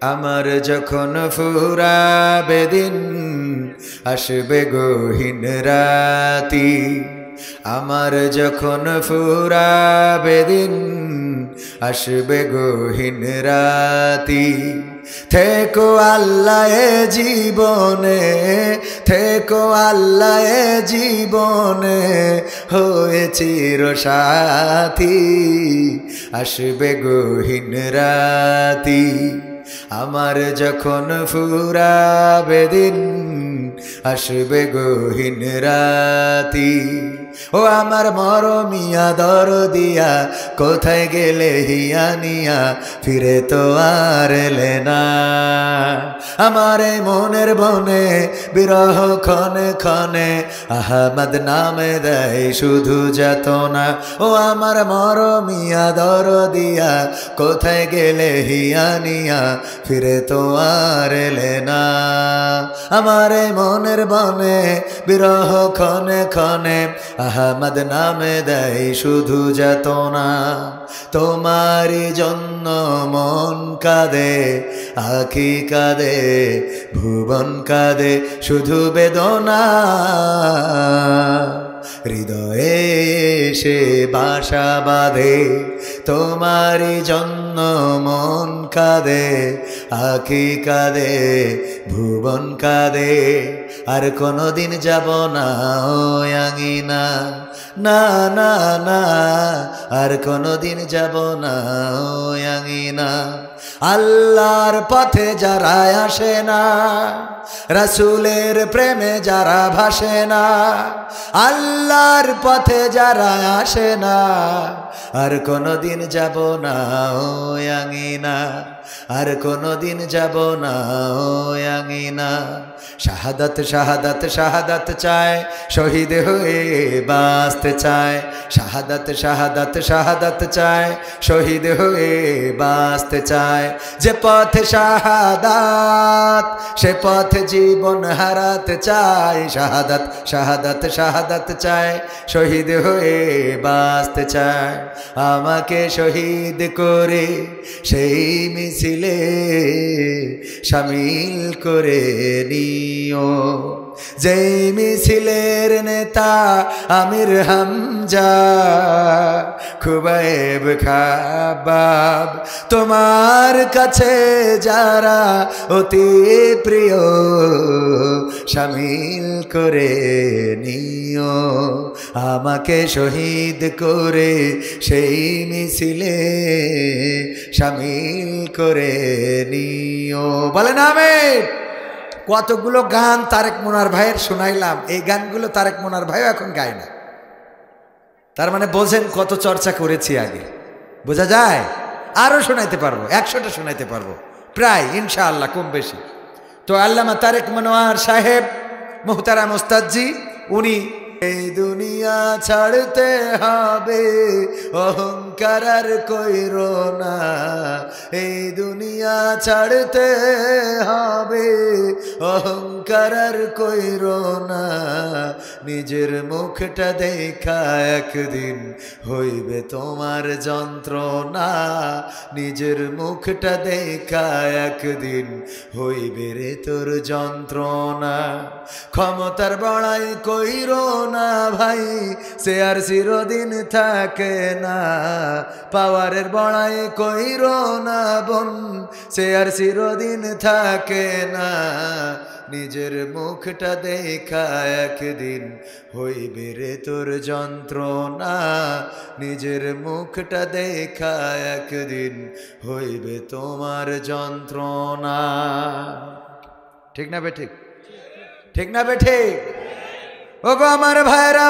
আমার যখন ফুরাবে দিন আসবে গহীন রাতি, আমার যখন ফুরাবে দিন আসবে গহীন রাতি। থেকো আল্লাহ এ জীবনে, থেকো আল্লাহ এ জীবনে হয়ে চিরসাথী, আসবে গহীন রাতি। আমার যখন ফুরাবে দিন আসবে গহীন রাতি। ও আমার মরমিয়া দরদিয়া কোথায় গেলে হিয়া নিয়া, ফিরে তো আর এলে না। আমার এই মনের বনে বিরহ ক্ষণে ক্ষণে আহমদ নামে দেয় শুধু যাতনা। ও আমার মরমিয়া দরদিয়া কোথায় গেলে হিয়া নিয়া, ফিরে তো আর এলে না। আমার এই মনের বনে বিরহ ক্ষণে ক্ষণে আহমদ নামে দেয় শুধু যাতনা। তোমারই জন্য মন কাঁদে, আখি কাঁদে, ভুবন কাঁদে, শুধু বেদনা। হৃদয়ে এসে বাসা বাঁধে, তোমারই জন্য মন কাঁদে, আখি কাঁদে, ভুবন কাঁদে। আর কোনোদিন যাব না ওই আঙিনা, না না না, আর কোনোদিন যাব না ওই আঙিনা। আল্লাহর পথে যারা আসে না, রাসূলের প্রেমে যারা ভাসে না, আল্লাহর পথে যারা আসে না, আর কোনোদিন যাব না ওই আঙিনা, আর কোনোদিন যাব না ওই আঙিনা। শাহাদাত শাহাদাত শাহাদাত চায়, শহীদ হয়ে বাঁচতে চায়। শাহাদাত শাহাদাত শাহাদাত চায়, শহীদ হয়ে বাঁচতে চায়। যে পথে শাহাদাত সে পথে জীবন হারাতে চায়। শাহাদাত শাহাদাত শাহাদাত চায়, শহীদ হয়ে বাঁচতে চায়। আমাকে শহীদ করে সেই মিছিলে শামিল করে নিও, যেই মিছিলের নেতা আমির হামজা, খুবাইব খাবাব, তোমার কাছে যারা অতি প্রিয়, শামিল করে নিও। আমাকে শহীদ করে সেই মিছিলে শামিল করে নিও। বলেন আমিন। কতগুলো গান তারেক মুনার ভাইয়ের শোনাইলাম, এই গানগুলো তারেক মুনার ভাইও এখন গায় না। তার মানে বোঝেন কত চর্চা করেছি আগে, বোঝা যায়। আরও শোনাইতে পারবো, 100টা শোনাইতে পারবো প্রায়, ইনশাআল্লাহ, কম বেশি। তো আল্লামা তারেক মনোয়ার সাহেব মুহতারাম ওস্তাদজি, উনি এই দুনিয়া ছাড়তে হবে অহংকার আর কইরো না, এই দুনিয়া ছাড়তে হবে অহংকার আর কইরো না। নিজের মুখটা দেখা একদিন হইবে তোমার যন্ত্রণা, নিজের মুখটা দেখা একদিন হইবে রে তোর যন্ত্রণা। ক্ষমতার বড়াই কইরো না ভাই, সে আর চিরদিন থাকে না। পাওয়ারের বড়াই কইরো না বোন, সে আর চিরদিন থাকে না। নিজের মুখটা দেখা একদিন হইবে রে তোর যন্ত্রণা, নিজের মুখটা দেখা একদিন হইবে তোমার যন্ত্রণা। ঠিক না বে ঠিক? ঠিক না বে ঠিক? ওগো আমার ভাইরা,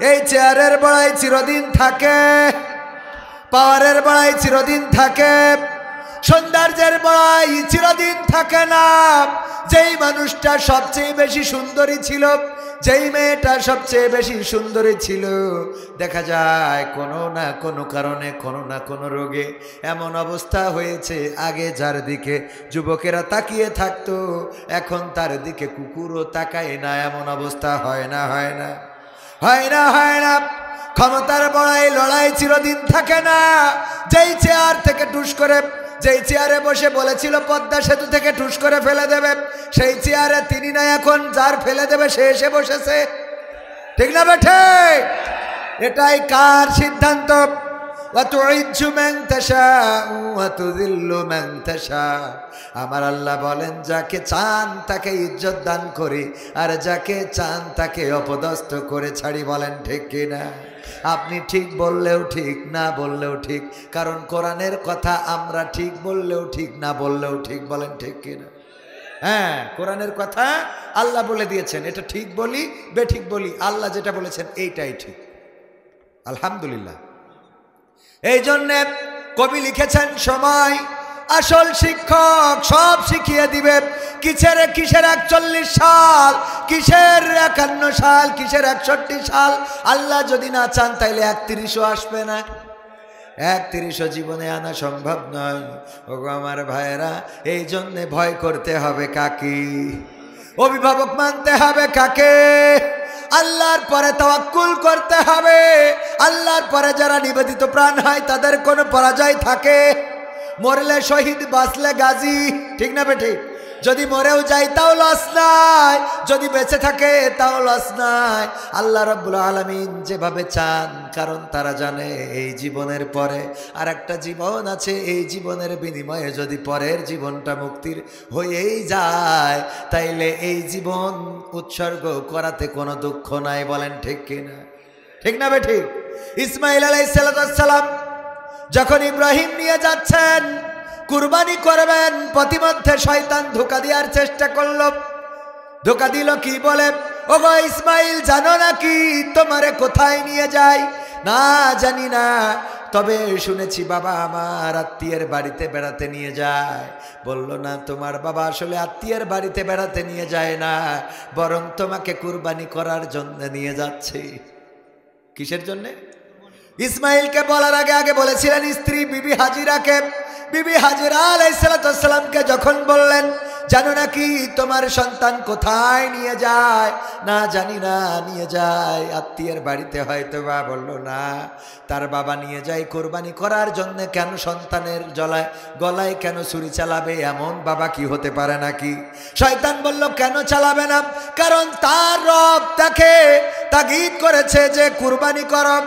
এই চেয়ারের বড়াই চিরদিন থাকে, পাওয়ারের বড়াই চিরদিন থাকে, সৌন্দর্যের বড়াই চিরদিন থাকে না। যেই মানুষটা সবচেয়ে বেশি সুন্দরী ছিল, যেই মেয়েটা সবচেয়ে বেশি সুন্দরী ছিল, দেখা যায় কোনো না কোনো কারণে, কোনো না কোনো রোগে এমন অবস্থা হয়েছে, আগে যার দিকে যুবকেরা তাকিয়ে থাকতো, এখন তার দিকে কুকুরও তাকায় না। এমন অবস্থা হয় না? হয় না? হয় না? হয় না? ক্ষমতার বড়াই লড়াই চিরদিন থাকে না। যেই চেয়ার থেকে টুস করে যেই চেয়ারে বসে বলেছিল পদ্মা সেতু থেকে ঠুস করে ফেলে দেবে, সেই চেয়ারে তিনি না এখন, যার ফেলে দেবে সে এসে বসেছে। ঠিক না বেঠে? এটাই কার সিদ্ধান্ত? আমার আল্লাহ বলেন যাকে চান তাকে ইজ্জত দান করি, আর যাকে চান তাকে অপদস্থ করে ছাড়ি। বলেন ঠিক কিনা? আপনি ঠিক বললেও ঠিক, না বললেও ঠিক, কারণ কোরআনের কথা আমরা ঠিক বললেও ঠিক, না বললেও ঠিক। বলেন ঠিক কিনা? হ্যাঁ, কোরআনের কথা আল্লাহ বলে দিয়েছেন, এটা ঠিক বলি বেঠিক বলি, আল্লাহ যেটা বলেছেন এইটাই ঠিক। আলহামদুলিল্লাহ। এই জন্যে কবি লিখেছেন সময় আসল শিক্ষক, সব শিখিয়ে দিবে। কিসের 41 সাল, কিসের 51 সাল, কিসের 61 সাল, আল্লাহ যদি না চান তাইলে 31ও আসবে না। 31ও জীবনে আনা সম্ভব নয়। ওগো আমার ভাইয়েরা, এই জন্যে ভয় করতে হবে কাকে? অভিভাবক মানতে হবে কাকে? আল্লাহর পরে তাওয়াক্কুল করতে হবে। আল্লাহর পরে যারা নিবেদিত প্রাণ হয় তাদের কোনো পরাজয় থাকে? মরলে শহীদ, বাঁচলে গাজী। ঠিক না বেঠিক? যদি মরেও যাই তাও লস নাই, যদি বেঁচে থাকে তাও লস নাই। আল্লাহ রাব্বুল আলামিন যেভাবে চান, কারণ তারা জানে এই জীবনের পরে আর একটা জীবন আছে। এই জীবনের বিনিময়ে যদি পরের জীবনটা মুক্তির হয়েই যায়, তাইলে এই জীবন উৎসর্গ করাতে কোনো দুঃখ নাই। বলেন ঠিক কিনা? ঠিক না বেঠিক? ইসমাইল আলাইহিস সালাম যখন ইব্রাহিম নিয়ে যাচ্ছেন কুরবানি করবেন, প্রতিমধ্যে শয়তান ধোঁকা দেওয়ার চেষ্টা করল। ধোঁকা দিল কি বলে, ওগো ইসমাইল জানো নাকি তোমারে কোথায় নিয়ে যায়? না জানি না, তবে শুনেছি বাবা আমার আত্মীয়ের বাড়িতে বেড়াতে নিয়ে যায়। বলল না, তোমার বাবা আসলে আত্মীয়ের বাড়িতে বেড়াতে নিয়ে যায় না, বরং তোমাকে কুরবানি করার জন্য নিয়ে যাচ্ছে। কিসের জন্যে? ইসমাইলকে বলার আগে আগে বলেছিলেন স্ত্রী বিবি হাজিরাকে। বিবি হাজিরা আলাইহিস সালামকে যখন বললেন জানো নাকি তোমার সন্তান কোথায় নিয়ে যায়? না জানি না, নিয়ে যায় আত্মীয়ের বাড়িতে হয়তো বা। বলল না, তার বাবা নিয়ে যায় কোরবানি করার জন্য। কেন সন্তানের গলায় কেন ছুরি চালাবে? এমন বাবা কি হতে পারে নাকি? শয়তান বলল কেন চালাবে না? কারণ তার রব তাকে তাগিদ করেছে যে কুরবানি করো,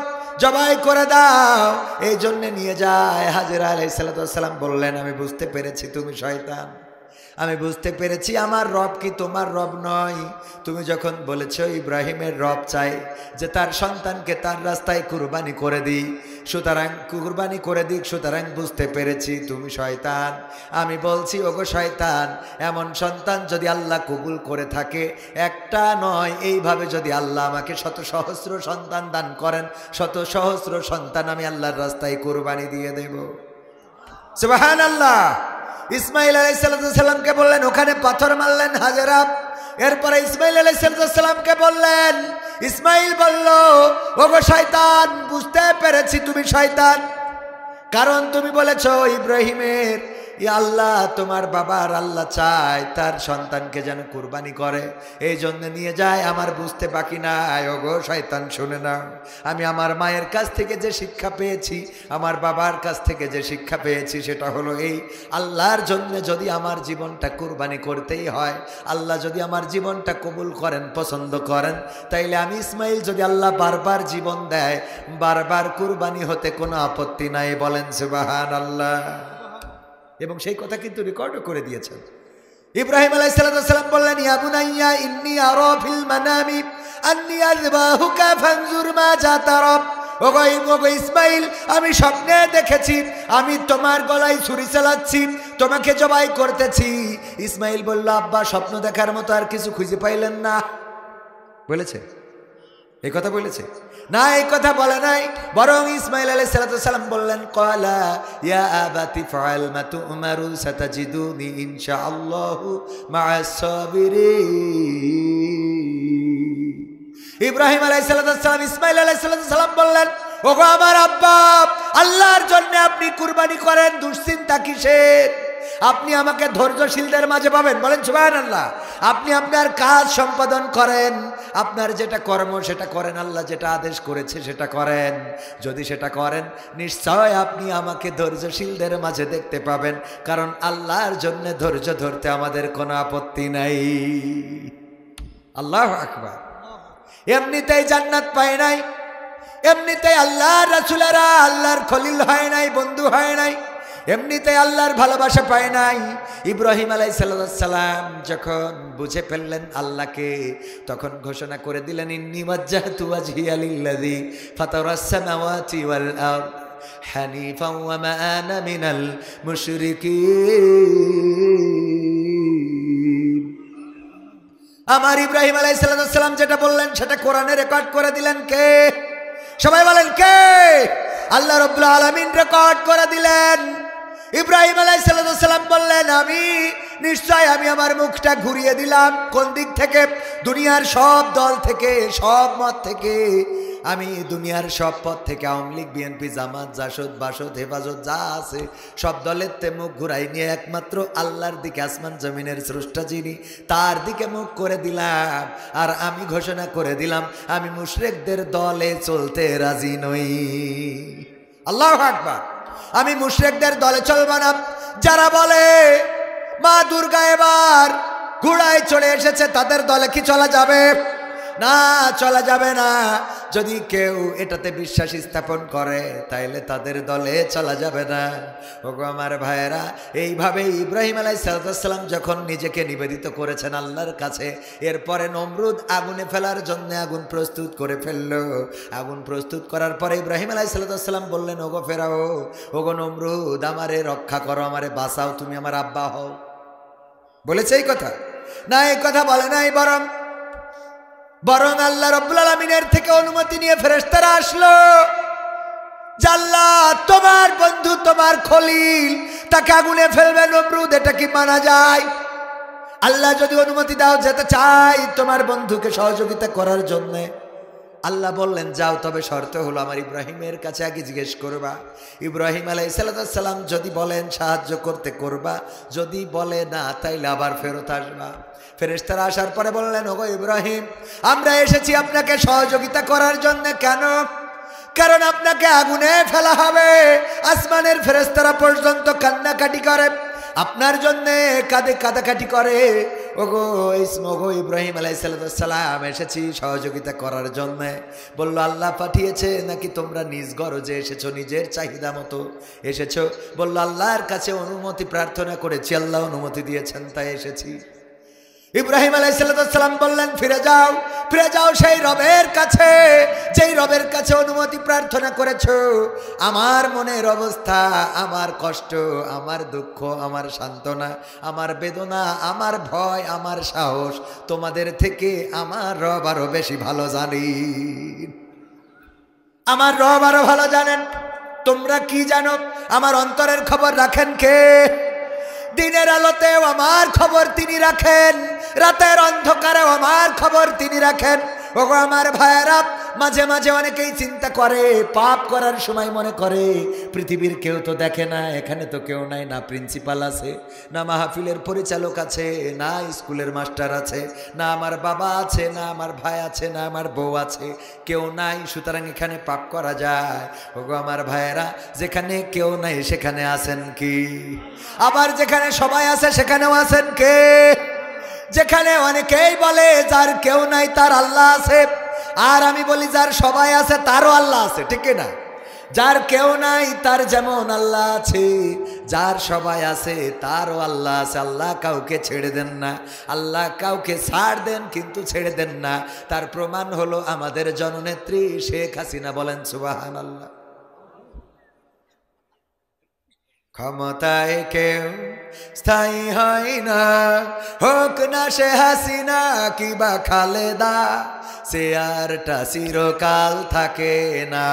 জবাই করে দাও, এই জন্য নিয়ে যায়। হাজেরা আলাইহিস সালাম বললেন আমি বুঝতে পেরেছি তুমি শয়তান, আমি বুঝতে পেরেছি আমার রব কি তোমার রব নয়। তুমি যখন বলেছো ইব্রাহিমের রব চাই যে তার সন্তানকে তার রাস্তায় কুরবানি করে দিই, সুতরাং কুরবানি করে দিক, সুতরাং বুঝতে পেরেছি তুমি শয়তান। আমি বলছি ওগো শয়তান, এমন সন্তান যদি আল্লাহ কবুল করে থাকে, একটা নয় এইভাবে যদি আল্লাহ আমাকে শত সহস্র সন্তান দান করেন, শত সহস্র সন্তান আমি আল্লাহর রাস্তায় কুরবানি দিয়ে দেব। সুবহানাল্লাহ। ইসমাইল আলাইহিস সালামকে বললেন, ওখানে পাথর মারলেন হাজেরা। এরপরে ইসমাইল আলাইহিস সালামকে বললেন, ইসমাইল বলল ওগো শয়তান, বুঝতে পেরেছি তুমি শয়তান, কারণ তুমি বলেছো ইব্রাহিমের আল্লাহ, তোমার বাবার আল্লাহ চায় তার সন্তানকে যেন কুরবানি করে, এই জন্য নিয়ে যায়। আমার বুঝতে বাকি নাই। ওগো শয়তান শুনে নাও, আমি আমার মায়ের কাছ থেকে যে শিক্ষা পেয়েছি, আমার বাবার কাছ থেকে যে শিক্ষা পেয়েছি, সেটা হলো এই, আল্লাহর জন্য যদি আমার জীবনটা কুরবানি করতেই হয়, আল্লাহ যদি আমার জীবনটা কবুল করেন, পছন্দ করেন, তাইলে আমি ইসমাইল যদি আল্লাহ বারবার জীবন দেয়, বারবার কুরবানি হতে কোনো আপত্তি নাই। বলেন সুবহানাল্লাহ। এবং সেই কথা কিন্তু রেকর্ডও করে দিয়েছেন। ইব্রাহিম আলাইহিস সালাম বললেন, ইয়া বুনাইয়া ইন্নী আরা ফিল মানামি আন্নী আযবাহুকা ফানজুর মাযা তারা। ওগো ইসমাইল, আমি স্বপ্নে দেখেছি আমি তোমার গলায় ছুরি চালাচ্ছি, তোমাকে জবাই করতেছি। ইসমাইল বলল, আব্বা স্বপ্ন দেখার মতো আর কিছু খুঁজে পাইলেন না? বলেছে এই কথা? বলেছে না, এই কথা বলে নাই। বরং ইসমাইল আলাইহিস সালাম বললেন, ক্বালা ইয়া আবাতি ফাআল মা তু'মারু সাতাজিদুনি ইনশাআল্লাহু মা'আস সাবিরিন। ইব্রাহিম আলাইহিস সালাম ইসমাইল আলাইহিস সালাম বললেন, ওগো আমার আব্বা, আল্লাহর জন্য আপনি কুরবানি করেন, দুশ্চিন্তা কিসের? আপনি আমাকে ধৈর্যশীলদের মাঝে পাবেন। বলেন সুবহানাল্লাহ। আপনি আপনার কাজ সম্পাদন করেন, আপনার যেটা কর্ম সেটা করেন, আল্লাহ যেটা আদেশ করেছে সেটা করেন। যদি সেটা করেন নিশ্চয় আপনি আমাকে ধৈর্যশীলদের মাঝে দেখতে পাবেন, কারণ আল্লাহর জন্য ধৈর্য ধরতে আমাদের কোনো আপত্তি নাই। আল্লাহু আকবার। এমনিতেই জান্নাত পায় নাই, এমনিতেই আল্লাহর রাসূলেরা আল্লাহর খলিল হয় নাই, বন্ধু হয় নাই, এমনিতেই আল্লাহর ভালোবাসা পায় নাই। ইব্রাহিম আলাইহিস সালাম যখন বুঝে ফেললেন আল্লাহকে, তখন ঘোষণা করে দিলেন, ইন্নী ওয়াজ্জাহতু ওয়াজহিয়া লিল্লাযী ফাতারাস সামাওয়াতি ওয়াল আরদ হানিফাও ওয়া মা আনা মিনাল মুশরিকিন। আমার ইব্রাহিম আলাইহিস সালাম যেটা বললেন সেটা কোরআনে রেকর্ড করে দিলেন কে? সবাই বলেন কে? আল্লাহ রাব্বুল আলামিন রেকর্ড করে দিলেন। ইব্রাহিম আলাইহিস সালাম বললেন, আমি নিশ্চয় আমি আমার মুখটা ঘুরিয়ে দিলাম। কোন দিক থেকে? দুনিয়ার সব দল থেকে, সব মত থেকে। আমি দুনিয়ার সব পথ থেকে, আওয়ামী লীগ, বিএনপি, জামাত, জাসদ, বাসদ, হেফাজত যা আছে সব দলের তে মুখ ঘুরাই নিয়ে একমাত্র আল্লাহর দিকে, আসমান জমিনের স্রষ্টা যিনি, তার দিকে মুখ করে দিলাম। আর আমি ঘোষণা করে দিলাম, আমি মুশরিকদের দলে চলতে রাজি নই। আল্লাহু আকবার। আমি মুশরিকদের দলে চলব না। যারা বলে মা দুর্গা এবার ঘোড়ায় চলে এসেছে, তাদের দলে কি চলা যাবে? না, চলা যাবে না। যদি কেউ এটাতে বিশ্বাস স্থাপন করে তাইলে তাদের দলে চলা যাবে না। ওগো আমার ভাইয়েরা, এইভাবে ইব্রাহিম আলাইহিস সালাম যখন নিজেকে নিবেদিত করেছেন আল্লাহর কাছে, এরপরে নমরুদ আগুনে ফেলার জন্য আগুন প্রস্তুত করে ফেললো। আগুন প্রস্তুত করার পরে ইব্রাহিম আলাইহিস সালাম বললেন, ওগো ফেরাও, ওগো নমরুদ, আমারে রক্ষা করো, আমারে বাঁচাও, তুমি আমার আব্বা হও। বলেছে এই কথা? না, এই কথা বলে নাই। বরং আল্লাহ রাব্বুল আলামিনের থেকে অনুমতি নিয়ে ফেরেশতারা আসলো, আল্লাহ তোমার বন্ধু, তোমার খলিল, তাকে আগুনে ফেলবে নমরুদ, এটা কি মানা যায়? আল্লাহ যদি অনুমতি দাও, যেতে চাই তোমার বন্ধুকে সহযোগিতা করার জন্য। আল্লাহ বললেন, যাও, তবে শর্ত হলো আমার ইব্রাহিমের কাছে আগে জিজ্ঞেস করবা। ইব্রাহিম আলাইহিস সালাম যদি বলেন সাহায্য করতে করবা, যদি বলে না তাইলে আবার ফেরত আসবা। ফেরেশতারা আসার পরে বললেন, ওগো ইব্রাহিম, আমরা এসেছি আপনাকে সহযোগিতা করার জন্য। কেন? কারণ আপনাকে আগুনে ফেলা হবে। আসমানের ফেরেশতারা পর্যন্ত কান্নাকাটি করে, আপনার জন্য কাঁদাকাটি করে। ওগো ইব্রাহিম আলাইহিস সালাম, এসেছি সহযোগিতা করার জন্য। বলল, আল্লাহ পাঠিয়েছে নাকি তোমরা নিজ গরজে এসেছো, নিজের চাহিদা মতো এসেছো? বলল, আল্লাহর কাছে অনুমতি প্রার্থনা করেছি, আল্লাহ অনুমতি দিয়েছেন তাই এসেছি। ইব্রাহিম আলাইহিস সালাম বললেন, ফিরে যাও সেই রবের কাছে, যেই রবের কাছে অনুমতি প্রার্থনা করেছো। আমার মনের অবস্থা, আমার কষ্ট, আমার দুঃখ, আমার সান্ত্বনা, আমার বেদনা, আমার ভয়, আমার সাহস তোমাদের থেকে আমার রব আরো বেশি ভালো জানি। আমার রব আরো ভালো জানেন। তোমরা কি জানো? আমার অন্তরের খবর রাখেন কে? দিনের আলোতেও আমার খবর তিনি রাখেন, রাতের অন্ধকারেও আমার খবর তিনি রাখেন। ওগো আমার ভাইয়েরা, মাঝে মাঝে অনেকেই চিন্তা করে, পাপ করার সময় মনে করে পৃথিবীর কেউ তো দেখে না, এখানে তো কেউ নাই, না প্রিন্সিপাল আছে, না মাহফিলের পরিচালক আছে, না স্কুলের মাস্টার আছে, না আমার বাবা আছে, না আমার ভাই আছে, না আমার বউ আছে, কেউ নাই, সুতরাং এখানে পাপ করা যায়। ওগো আমার ভাইয়েরা, যেখানে কেউ নাই সেখানে আছেন কি? আবার যেখানে সবাই আছে সেখানেও আছেন কে? যেখানে অনেকেই বলে যার কেউ নাই তার আল্লাহ আছে, আর আমি বলি যার সবাই আছে তারও আল্লাহ আছে, ঠিক না? যার কেউ নাই তার যেমন আল্লাহ আছে, যার সবাই আছে তারও আল্লাহ আছে। আল্লাহ কাউকে ছেড়ে দেন না, আল্লাহ কাউকে ছাড় দেন কিন্তু ছেড়ে দেন না। তার প্রমাণ হলো আমাদের জননেত্রী শেখ হাসিনা। বলেন সুবহানাল্লাহ। ক্ষমতায় কেউ স্থায়ী হয় না, হোক না সে হাসিনা কিবা খালেদা, সে আরটা চিরকাল থাকে না,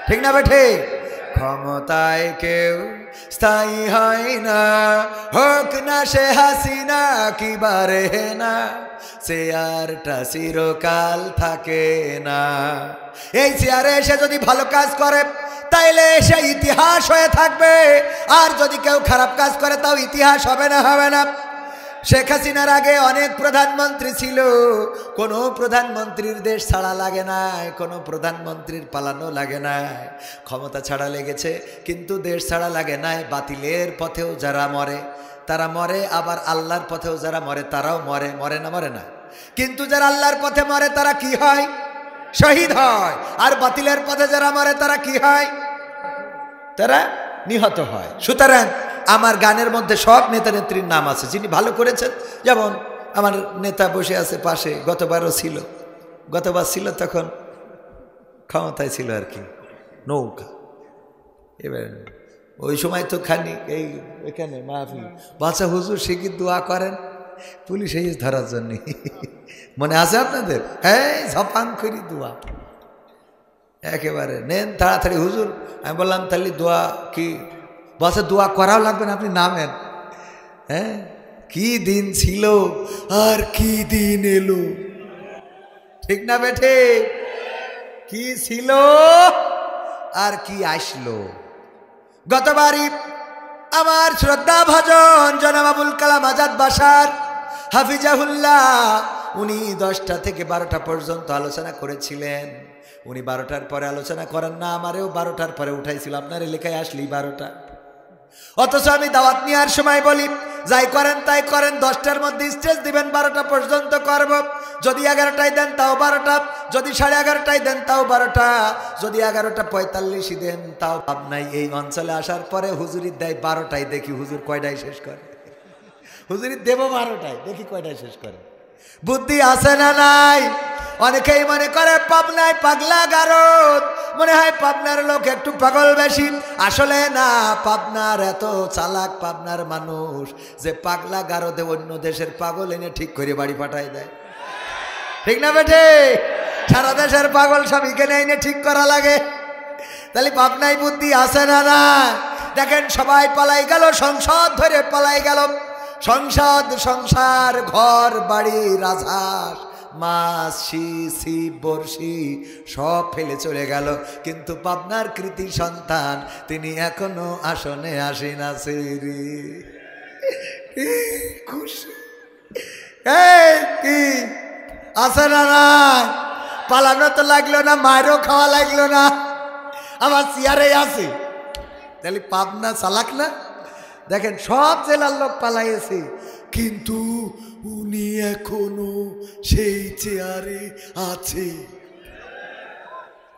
ঠিক না বেঠে? ক্ষমতায় কেউ স্থায়ী হয় না, হোক না সে হাসিনা কিবা রেহেনা, সে আরটা চিরকাল থাকে না। এই চেয়ারে এসে যদি ভালো কাজ করে তাইলে সে ইতিহাস হয়ে থাকবে। আর যদি কেউ খারাপ কাজ করে তাও ইতিহাস হবে না, হবে না। শেখ হাসিনার আগে অনেক প্রধানমন্ত্রী ছিল, কোনো প্রধানমন্ত্রীর দেশ ছাড়া লাগে নাই, কোনো প্রধানমন্ত্রীর পালানো লাগে নাই। ক্ষমতা ছাড়া লেগেছে কিন্তু দেশ ছাড়া লাগে নাই। বাতিলের পথেও যারা মরে তারা মরে, আবার আল্লাহর পথেও যারা মরে তারাও মরে। মরে না, মরে না? কিন্তু যারা আল্লাহর পথে মরে তারা কি হয়? শহীদ হয়। আর বাতিলের পথে যারা মরে তারা কি হয়? তারা নিহত হয়। সুতরাং আমার গানের মধ্যে সব নেতা নেত্রীর নাম আছে যিনি ভালো করেছেন। যেমন আমার নেতা বসে আছে পাশে, গতবারও ছিল, গতবার ছিল তখন ক্ষমতায় ছিল আর কি, নৌকা। এবার ওই সময় তো খানি এই এখানে মাহফিল বাচ্চা হুজুর শিগগির দোয়া করেন পুলিশ এই ধরার জন্য, মনে আছে আপনাদের? হ্যাঁ, ঝপাং করি দোয়া একেবারে নেন তাড়াতাড়ি হুজুর। আমি বললাম তাহলে দোয়া কি? বসে দোয়া করাও লাগবে না, আপনি নামেন। হ্যাঁ, কি দিন ছিল আর কি দিন এলো, ঠিক না বেঠে? কি ছিল আর কি আসলো। গতবারই আমার শ্রদ্ধা ভাজন জনাব আবুল কালাম আজাদ বাশার হাফিজাহুল্লাহ, উনি 10টা থেকে 12টা পর্যন্ত আলোচনা করেছিলেন। উনি 12টার পরে আলোচনা করেন না, আমারেও 12টার পরে উঠাইছিল। আপনার এলাকায় আসলেই 12টা, অথচ আমি দাওয়াত নেওয়ার সময় বলি যাই করেন তাই করেন, 10টার মধ্যে স্টেজ দিবেন, 12টা পর্যন্ত করব। যদি 11টায় দেন তাও 12টা, যদি 11:30টায় দেন তাও 12টা, যদি 11:45 দেন তাও ভাব নাই। এই অঞ্চলে আসার পরে হুজুরি দেয় 12টায়, দেখি হুজুর কয়টায় শেষ করে। হুজুরি দেব 12টায়, দেখি কয়টায় শেষ করে। বুদ্ধি আছে না নাই? অনেকেই মনে করে পাবনায় পাগলা গারদ, মনে হয় পাবনার লোক একটু পাগল বেশি। আসলে না, পাবনার এত চালাক পাবনার মানুষ যে পাগলা গারদে অন্য দেশের পাগল এনে ঠিক করে বাড়ি পাঠায় দেয়, ঠিক না বেঠে? সারা দেশের পাগল সব এখানে এনে ঠিক করা লাগে। তাহলে পাবনায় বুদ্ধি আছে না না? দেখেন সবাই পালাই গেল, সংসদ ধরে পালাই গেল। সংসদ, সংসার, ঘর বাড়ি, রাজহাঁস, মাছ, ছিপ, বড়শি সব ফেলে চলে গেল। কিন্তু পাবনার কৃতি সন্তান তিনি এখনো আসনে আসীন আছে রে। খুশি কি আছে না নাই? পালানো তো লাগলো না, মায়েরও খাওয়া লাগলো না, আমার চেয়ারে আছে। তাহলে পাবনা চালাক না? দেখেন সব জেলার লোক পালাইছে, কিন্তু উনি এখনো সেই চেয়ারে আছে,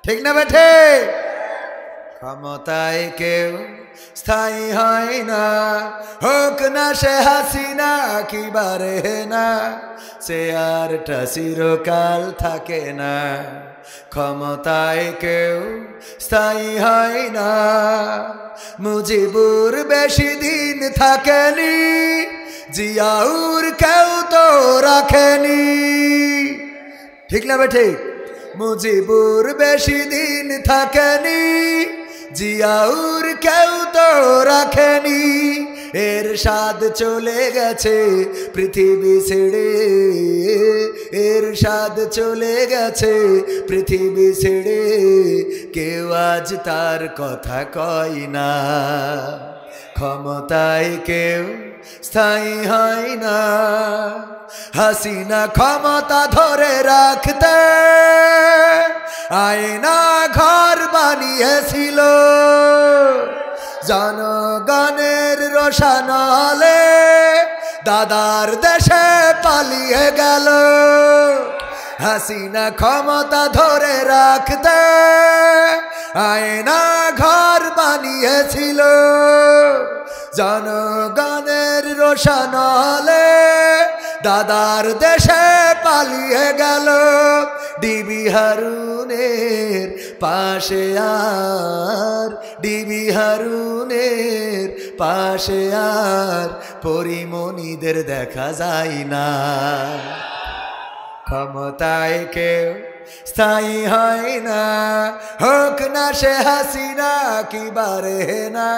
ঠিক না বেঠে? ক্ষমতায় কেউ স্থায়ী হয় না, হোক না সে হাসিনা কি বারে না, চেয়ারটা চিরকাল থাকে না। ক্ষমতায় কেউ স্থায়ী হয় না, মুজিবুর বেশি দিন থাকেনি, জিয়াউর কেউ তো রাখেনি, ঠিক না বেঠে? মুজিবুর বেশি দিন থাকেনি, জিয়াউর কেউ তো রাখেনি। এরশাদ চলে গেছে পৃথিবী ছেড়ে, এরশাদ চলে গেছে পৃথিবী ছেড়ে, কেউ আজ তার কথা কয় না। ক্ষমতায় কেউ স্থায়ী হয় না, হাসিনা ক্ষমতা ধরে রাখতে আয়না ঘর বানিয়েছিল, জনগণের রোশানলে দাদার দেশে পালিয়ে গেল। হাসিনা ক্ষমতা ধরে রাখতে আয়না ঘর বানিয়েছিল, জনগণের রোশানলে দাদার দেশে পালিয়ে গেল। ডিবি হারুনের পাশে আর, ডিবি হারুনের পাশে আর পরিমণিদের দেখা যায় না। ক্ষমতায় কেউ স্থায়ী হয় না, হোক না সে হাসিনা কি বারে না,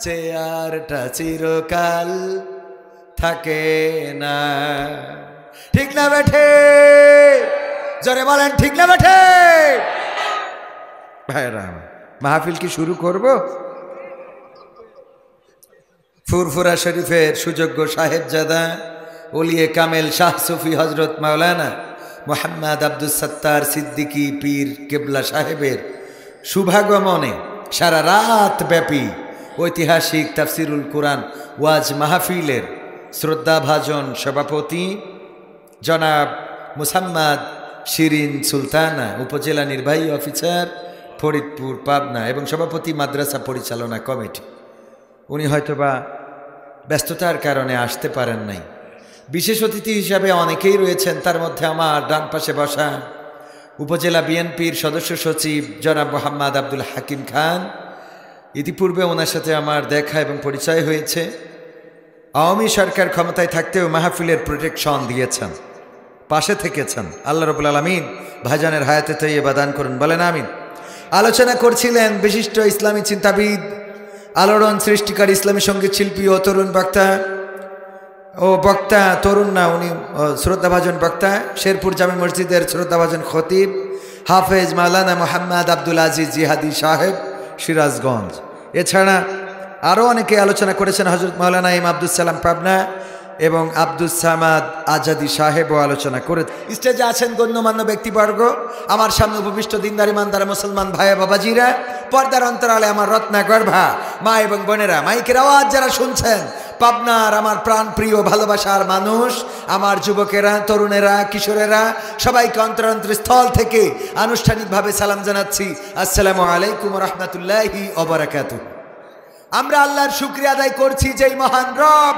চেয়ারটা চিরকাল থাকে না, ঠিক না বেঠে? জোরে বলেন ঠিক না বেঠে? ভাইরা মাহফিল কি শুরু করব? ফুরফুরা শরীফের সুযোগ্য সাহেবজাদা ওলিয়ে কামেল শাহ সুফি হজরত মাওলানা মোহাম্মদ আব্দুস সত্তার সিদ্দিকী পীর কেবলা সাহেবের শুভাগমনে সারা রাত ব্যাপী ঐতিহাসিক তাফসিরুল কোরআন ওয়াজ মাহফিলের শ্রদ্ধাভাজন সভাপতি জনাব মুসাম্মাদ শিরিন সুলতানা, উপজেলা নির্বাহী অফিসার ফরিদপুর পাবনা এবং সভাপতি মাদ্রাসা পরিচালনা কমিটি, উনি হয়তোবা ব্যস্ততার কারণে আসতে পারেন নাই। বিশেষ অতিথি হিসাবে অনেকেই রয়েছেন, তার মধ্যে আমার ডান পাশে বসা উপজেলা বিএনপির সদস্য সচিব জনাব মোহাম্মদ আব্দুল হাকিম খান। ইতিপূর্বে ওনার সাথে আমার দেখা এবং পরিচয় হয়েছে। আওয়ামী সরকার ক্ষমতায় থাকতেও মাহফিলের প্রোটেকশন দিয়েছেন, পাশে থেকেছেন। আল্লাহ রাব্বুল আলামিন ভাইজানের হায়াতে তৈয়বা দান করুন, বলেন আমিন। আলোচনা করছিলেন বিশিষ্ট ইসলামী চিন্তাবিদ, আলোড়ন সৃষ্টিকার ইসলামী সঙ্গীত শিল্পী ও তরুণ বক্তা তরুণ না, উনি শ্রদ্ধাভাজন বক্তা, শেরপুর জামে মসজিদের শ্রদ্ধাভাজন খতিব হাফেজ মাওলানা মোহাম্মদ আব্দুল আজিজ জিহাদি সাহেব, সিরাজগঞ্জ। এছাড়া আরও অনেকে আলোচনা করেছেন। হজরত মাওলানা ইমাম আব্দুস সালাম পাবনা এবং আব্দুস সামাদ আজাদি সাহেবও আলোচনা করে। স্টেজে আছেন গণ্যমান্য ব্যক্তিবর্গ, আমার সামনে উপবিষ্ট দিনদার ইমানদার মুসলমান ভাই বাবাজিরা, পর্দার অন্তরালে আমার রত্না গর্ভা মা এবং বোনেরা, মাইকের আওয়াজ যারা শুনছেন, পাবনার আমার প্রাণ প্রিয় ভালোবাসার মানুষ, আমার যুবকেরা, তরুণেরা, কিশোরেরা, সবাইকে অন্তরস্থল থেকে আনুষ্ঠানিকভাবে সালাম জানাচ্ছি। আসসালামু আলাইকুম রহমতুল্লাহি ওয়া বারাকাতুহু। আমরা আল্লাহর শুকরিয়া আদায় করছি, যেই মহান রব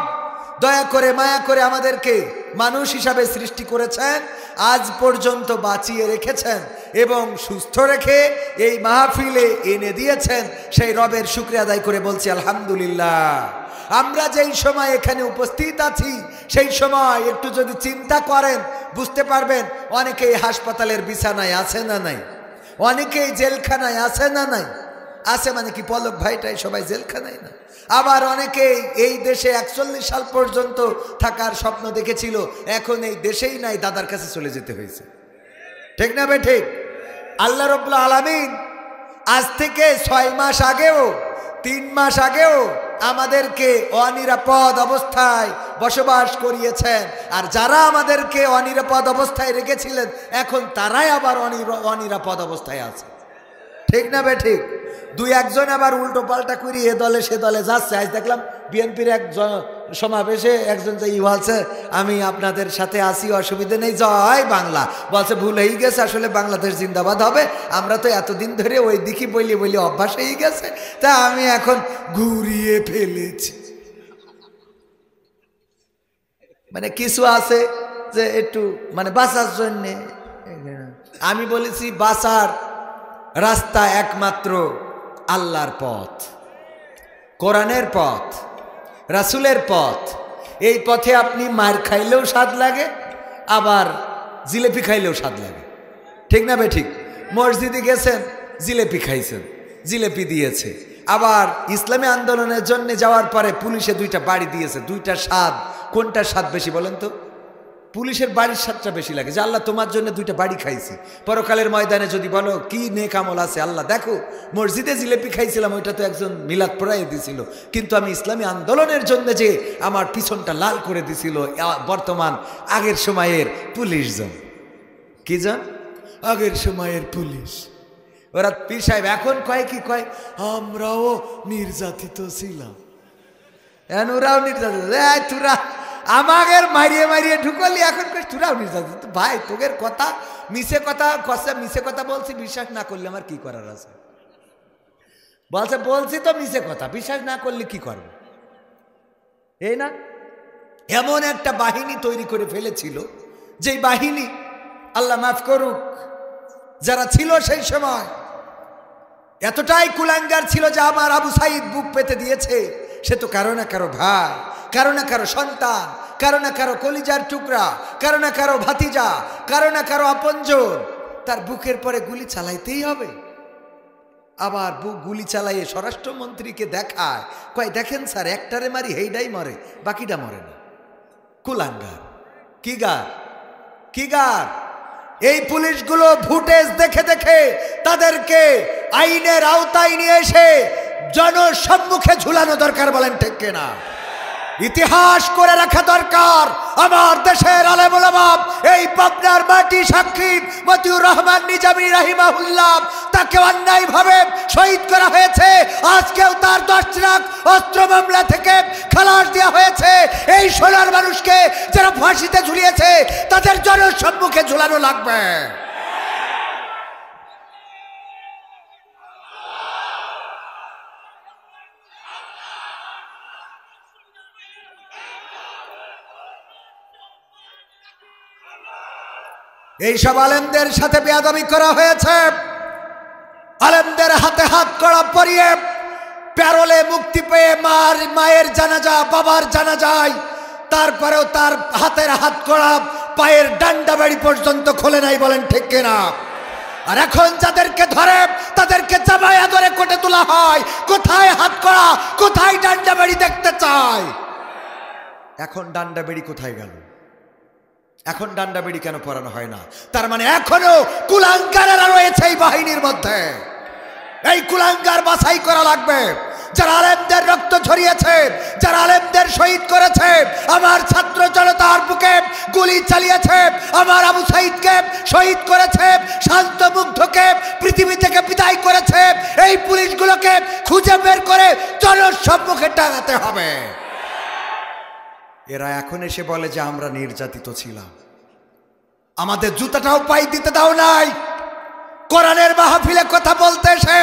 দয়া করে মায়া করে আমাদেরকে মানুষ হিসাবে সৃষ্টি করেছেন, আজ পর্যন্ত বাঁচিয়ে রেখেছেন এবং সুস্থ রেখে এই মাহফিলে এনে দিয়েছেন। সেই রবের শুকরিয়া আদায় করে বলছি আলহামদুলিল্লাহ। আমরা যেই সময় এখানে উপস্থিত আছি, সেই সময় একটু যদি চিন্তা করেন বুঝতে পারবেন অনেকেই হাসপাতালের বিছানায় আছে না নাই, অনেকেই জেলখানায় আছে না নাই। আছে মানে কি পলক ভাইটাই সবাই জেলখানায় না? আবার অনেকেই এই দেশে 41 সাল পর্যন্ত থাকার স্বপ্ন দেখেছিল, এখন এই দেশেই নাই, দাদার কাছে চলে যেতে হয়েছে। ঠিক না বে ঠিক? আল্লাহ রাব্বুল আলামিন আজ থেকে 6 মাস আগেও 3 মাস আগেও আমাদেরকে অনিরাপদ অবস্থায় বসবাস করিয়েছেন, আর যারা আমাদেরকে অনিরাপদ অবস্থায় রেখেছিলেন এখন তারাই আবার অনিরাপদ অবস্থায় আছে। ঠিক না বে ঠিক? 2-1 আবার উল্টো পাল্টা করি এ দলে সে দলে যাচ্ছে। আজ দেখলাম বিএনপির এক সমাবেশে একজন যে বলছে আমি আপনাদের সাথে আসি, অসুবিধা নেই, জয় বাংলা। বলছে ভুল হয়ে গেছে, আসলে বাংলাদেশ জিন্দাবাদ হবে। আমরা তো এতদিন ধরে ওই দিকে বলি বলি অভ্যাস হয়ে গেছে, তা আমি এখন ঘুরিয়ে ফেলেছি। মানে কিছু আছে যে একটু মানে বাঁচার জন্যে। আমি বলেছি বাঁচার রাস্তা একমাত্র আল্লাহর পথ, কোরআনের পথ, রাসূলের পথ। এই পথে আপনি মার খাইলেও স্বাদ লাগে, আবার জিলেপি খাইলেও স্বাদ লাগে। ঠিক না বে ঠিক? মসজিদে গেছেন, জিলেপি খাইছেন, জিলেপি দিয়েছে। আবার ইসলামী আন্দোলনের জন্য যাওয়ার পরে পুলিশে 2টা বাড়ি দিয়েছে। 2টার স্বাদ কোনটার স্বাদ বেশি বলেন তো? পুলিশের বাড়ির স্বাদটা বেশি লাগে, যে আল্লাহ তোমার জন্য 2টা বাড়ি খাইছি। পরকালের ময়দানে যদি বলো কি নেক আমল আছে, আল্লাহ দেখো মসজিদে জিলেপি খাইছিলাম, ওইটা তো একজন মিলাদ পড়াইয়ে দিছিল, কিন্তু আমি ইসলামী আন্দোলনের জন্য যে আমার পিছনটা লাল করে দিছিল বর্তমান আগের সময়ের পুলিশ জন। কি জন? আগের সময়ের পুলিশ। ওরা পীর সাহেব এখন কয় কি কয়, আমরাও নির্যাতিত ছিলাম। ওরাও নির্যাতিত। তোরা আমাদের মারিয়ে মারিয়ে ঢুকলি, এখন তোরাও নির্যাতিত। ভাই তোদের কথা মিছে কথা মিছে কথা বলছি, বিশ্বাস না করলে আমার কি করার আছে? বলছে বলছি তো মিছে কথা, বিশ্বাস না করলে কি করবো? এই না, এমন একটা বাহিনী তৈরি করে ফেলেছিল, যেই বাহিনী আল্লাহ মাফ করুক যারা ছিল সেই সময় এতটাই কুলাঙ্গার ছিল যে আমার আবু সাইদ বুক পেতে দিয়েছে। সে তো কারো না কারো ভাই, কারো না কারো সন্তান, কারো না কারো কলিজার টুকরা, কারো না কারো ভাতিজা, কারো না কারো আপনজন। তার বুকের পরে গুলি চালাইতেই হবে। আবার বুক গুলি চালাইয়ে স্বরাষ্ট্রমন্ত্রীকে দেখায়, কয় দেখেন স্যার, একটারে মারি হেইডাই মরে, বাকিটা মরে না। কুলাঙ্গার। কি গার? কি গার? এই পুলিশগুলো ফুটেজ দেখে দেখে তাদেরকে আইনের আওতায় নিয়ে এসে জনসম্মুখে ঝুলানো দরকার, বলেন ঠিক কিনা? ইতিহাস করে রাখা দরকার। আমার দেশের আলেম ওলামা, এই পাবনার মাটি সাক্ষী মতিউর রহমান নিজামী রাহিমাহুল্লাহ, তাকে অন্যায়ভাবে শহীদ করা হয়েছে। আজকেও তার 10 লাখ অস্ত্র মামলা থেকে খালাস দেওয়া হয়েছে। এই সোনার মানুষকে যারা ফাঁসিতে ঝুলিয়েছে তাদের জনসম্মুখে ঝুলানো লাগবে। এইসব আলেমদের সাথে বেয়াদবি করা হয়েছে। আলেমদের হাতে হাত কড়া পরিয়ে প্যারোলে মুক্তি পেয়ে মায়ের জানাজা, বাবার জানাজায়, তারপরেও তার হাতের হাত কড়া পায়ের ডান্ডা বাড়ি পর্যন্ত খোলে নাই, বলেন ঠিক কিনা? আর এখন যাদেরকে ধরে তাদেরকে জামায়া ধরে কোটে তোলা হয়। কোথায় হাত কড়া, কোথায় ডান্ডা বাড়ি দেখতে চায়? এখন ডান্ডা বাড়ি কোথায় গেল? এখন ডান্ডা বেড়ি কেন পরানো হয় না? তার মানে এখনো কুলাঙ্গারেরা রয়েছে এই বাহিনীর মধ্যে। এই কুলাঙ্গার বাছাই করা লাগবে। যারা আলেমদের রক্ত ঝরিয়েছে, যারা আলেমদের শহীদ করেছে, আমার ছাত্র জনতার বুকে গুলি চালিয়েছে, আমার আবু সাইদকে শহীদ করেছে, শান্ত মুগ্ধকে পৃথিবী থেকে বিদায় করেছে, এই পুলিশগুলোকে খুঁজে বের করে জনসম্মুখে টাঙাতে হবে। এরা এখন এসে বলে যে আমরা নির্যাতিত ছিলাম, আমাদের জুতাটাও পাই দিতে দাও নাই। কোরআনের মাহফিলে কথা বলতে এসে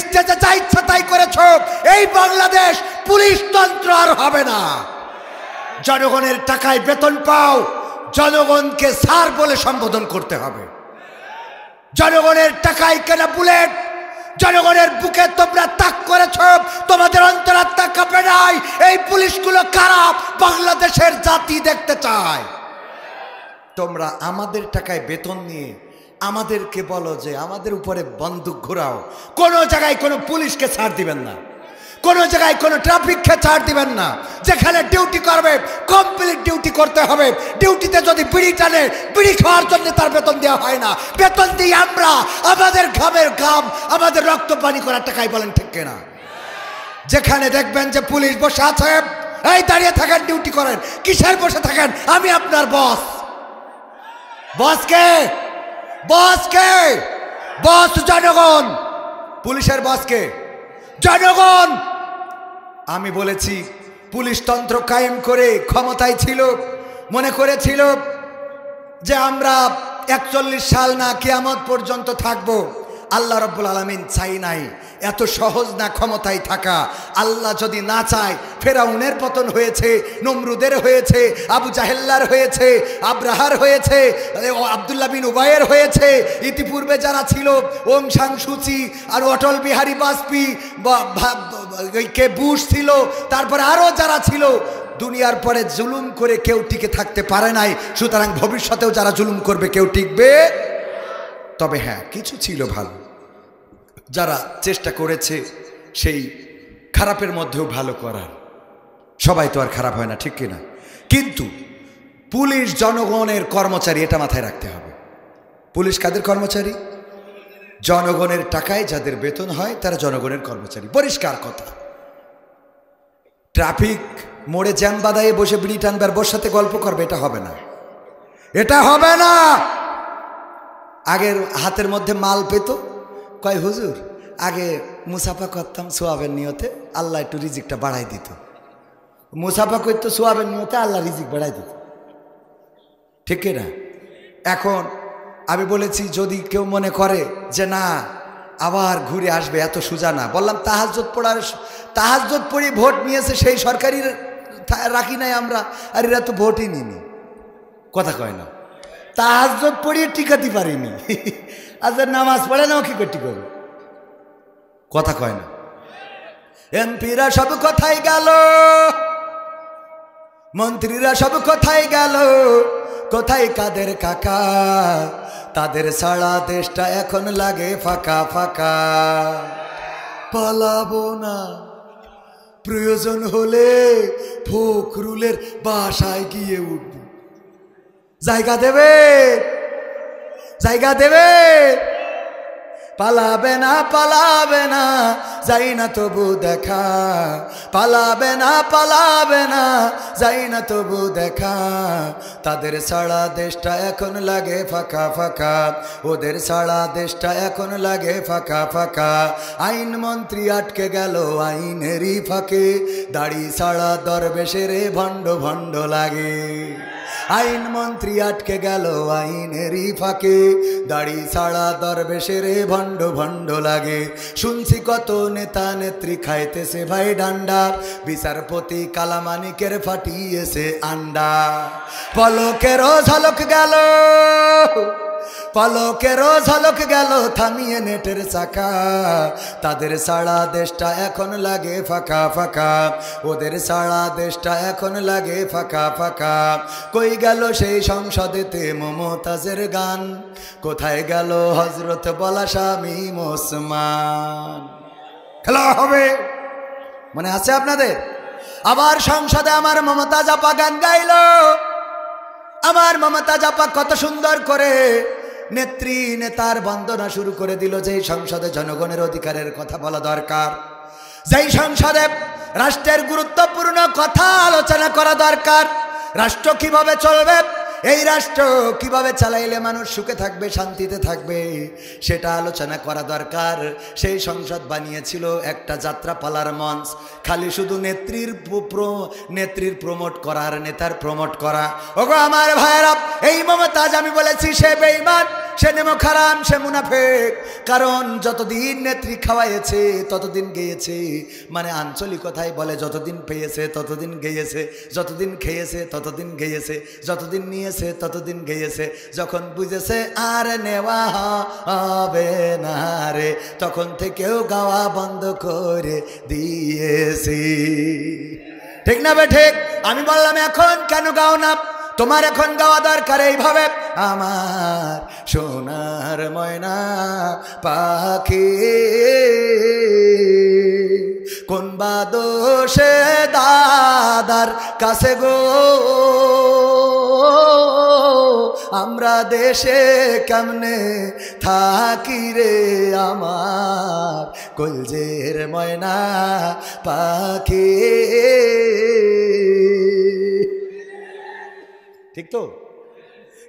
স্টেজে যা ইচ্ছা তাই করেছ। এই বাংলাদেশ পুলিশ তন্ত্র আর হবে না। জনগণের টাকায় বেতন পাও, জনগণকে স্যার বলে সম্বোধন করতে হবে। জনগণের টাকায় কেনা বুলেট, জনগণের বুকে তোমরা তাক করেছ, তোমাদের অন্তরাত্মা কাঁপে নাই। এই পুলিশগুলো কারা? বাংলাদেশের জাতি দেখতে চায়। তোমরা আমাদের টাকায় বেতন নিয়ে আমাদেরকে বলো যে আমাদের উপরে বন্দুক ঘোরাও। কোনো জায়গায় কোনো পুলিশকে ছাড় দিবেন না, কোনো জায়গায় কোনো ট্রাফিককে ছাড় দিবেন না। যেখানে ডিউটি করবে কমপ্লিট ডিউটি করতে হবে। ডিউটিতে যদি বিড়ি টানে, বিড়ি খাওয়ার জন্য তার বেতন দেওয়া হয় না। বেতন দিই আমরা আমাদের ঘামের ঘাম, আমাদের রক্ত পানি করার টাকায়, বলেন ঠিক কিনা? যেখানে দেখবেন যে পুলিশ বসে আছে, এই দাঁড়িয়ে থাকেন, ডিউটি করেন। কিসের বসে থাকেন? আমি আপনার বস। বসকে? বসকে? বস জনগণ। পুলিশের বসকে? জনগণ। আমি বলেছি পুলিশ তন্ত্র কায়েম করে ক্ষমতায় ছিল, মনে করেছিল যে আমরা 41 সাল না কিয়ামত পর্যন্ত থাকবো। আল্লাহ রাব্বুল আলামিন চাই নাই। এত সহজ না ক্ষমতায় থাকা। আল্লাহ যদি না চায়, ফেরাউনের পতন হয়েছে, নমরুদের হয়েছে, আবু জাহেল্লার হয়েছে, আব্রাহার হয়েছে, আব্দুল্লাহ বিন উবাইয়ের হয়েছে, ইতিপূর্বে যারা ছিল ওং সাং সুচি আর অটল বিহারী বাজপেয়ী, কে বুশ ছিল, তারপরে আরও যারা ছিল। দুনিয়ার পরে জুলুম করে কেউ টিকে থাকতে পারে নাই। সুতরাং ভবিষ্যতেও যারা জুলুম করবে কেউ টিকবে। তবে হ্যাঁ, কিছু ছিল ভালো, যারা চেষ্টা করেছে সেই খারাপের মধ্যেও ভালো করার। সবাই তো আর খারাপ হয় না, ঠিক কিনা? কিন্তু পুলিশ জনগণের কর্মচারী, এটা মাথায় রাখতে হবে। পুলিশ কাদের কর্মচারী? জনগণের টাকায় যাদের বেতন হয় তারা জনগণের কর্মচারী। পরিষ্কার কথা। ট্রাফিক মোড়ে জ্যাম বাদায়ে বসে বিড়ি টানবে আর বসে সাথে গল্প করবে, এটা হবে না, এটা হবে না। আগের হাতের মধ্যে মাল পেত, কয় হুজুর আগে মুসাফা করতাম সোয়াবের নিয়তে, আল্লাহ একটু রিজিকটা বাড়াই দিত। মুসাফা করতো সোয়াবের নিয়তে, আল্লাহ রিজিক বাড়াই দিত, ঠিক না? এখন আমি বলেছি যদি কেউ মনে করে যে না আবার ঘুরে আসবে, এত সোজা না। বললাম তাহাজ্জুদ পড়ি ভোট নিয়েছে সেই সরকারি রাখি নাই আমরা, আর এরা তো ভোটই নিনি। কথা কয় না, তাহাজ্জুদ পড়িয়ে টিকাতে পারিনি। আচ্ছা নামাজ পড়ে নাও কি করে টিকাবে? কথা কয় না। এমপিরা সব কোথায় গেল, মন্ত্রীরা সব কোথায় গেল, কোথায় কাদের কাকা? তাদের সারা দেশটা এখন লাগে ফাঁকা ফাঁকা। পালাবো না, প্রয়োজন হলে ফখরুলের বাসায় গিয়ে উঠব। জায়গা দেবে? জায়গা দেবে? পালাবে না যাই না তবু দেখা, পালাবে না যাই না তবু দেখা। তাদের ছাড়া দেশটা এখন লাগে ফাঁকা ফাঁকা, ওদের ছাড়া দেশটা এখন লাগে ফাঁকা ফাঁকা। আইন মন্ত্রী আটকে গেল আইনেরই ফাঁকে, দাড়ি ছাড়া দরবেশের ভণ্ড ভণ্ড লাগে। আইন মন্ত্রী আটকে গেল আইনেরই ফাঁকে, দাড়ি ছাড়া দরবেশের ভণ্ড ভণ্ড লাগে। শুনছি কত নেতা নেত্রী খাইতেছে ভাই ডান্ডা, বিচারপতি কালামানিকের ফাটিয়েছে আন্ডা। পলকেরও ঝলক গেল, পলকেরও ঝলক গেল থামিয়ে নেটের চাকা। তাদের ছাড়া দেশটা এখন লাগে ফাঁকা ফাঁকা, ওদের ছাড়া দেশটা এখন লাগে ফাঁকা ফাঁকা। কই গেল সেই সংসদেতে মমতাজের গান, কোথায় গেল হজরত বলা স্বামী ওসমান? খেলা হবে মনে আছে আপনাদের? আবার সংসদে আমার মমতাজ আপা গান গাইল। আমার মমতাজ আপা কত সুন্দর করে নেত্রী নেতার বন্দনা শুরু করে দিল। যেই সংসদে জনগণের অধিকারের কথা বলা দরকার, যেই সংসদে রাষ্ট্রের গুরুত্বপূর্ণ কথা আলোচনা করা দরকার, রাষ্ট্র কিভাবে চলবে, এই রাষ্ট্র কিভাবে চালাইলে মানুষ সুখে থাকবে শান্তিতে থাকবে, সেটা আলোচনা করা দরকার। সেই সংসদ বানিয়েছিল একটা যাত্রাপালার মঞ্চ, খালি শুধু নেত্রীর প্রমোট করার, নেতার প্রমোট করা। ওগো আমার ভাইয়েরা, এই মমতাজ আমি বলেছি সে বেঈমান, সে নেমখারাম, সে মুনাফেক। কারণ যতদিন নেত্রী খাওয়াইছে ততদিন গেয়েছে, মানে আঞ্চলিকতায় বলে যতদিন পেয়েছে ততদিন গেয়েছে, যতদিন খেয়েছে ততদিন গেয়েছে, যতদিন নিয়েছে ততদিন গেয়েছে। যখন বুঝেছে আর নেওয়া হবে না রে, তখন থেকেও গাওয়া বন্ধ করে দিয়েছি। ঠিক না বে ঠিক? আমি বললাম এখন কেন গাও না? তোমার এখন গাওয়া দরকার এইভাবে, আমার সোনার ময়না পাখি কোন বাদোষে দাদার কাছে গো, আমরা দেশে কেমনে থাকি রে আমার কলজের ময়না পাখি। ঠিক তো?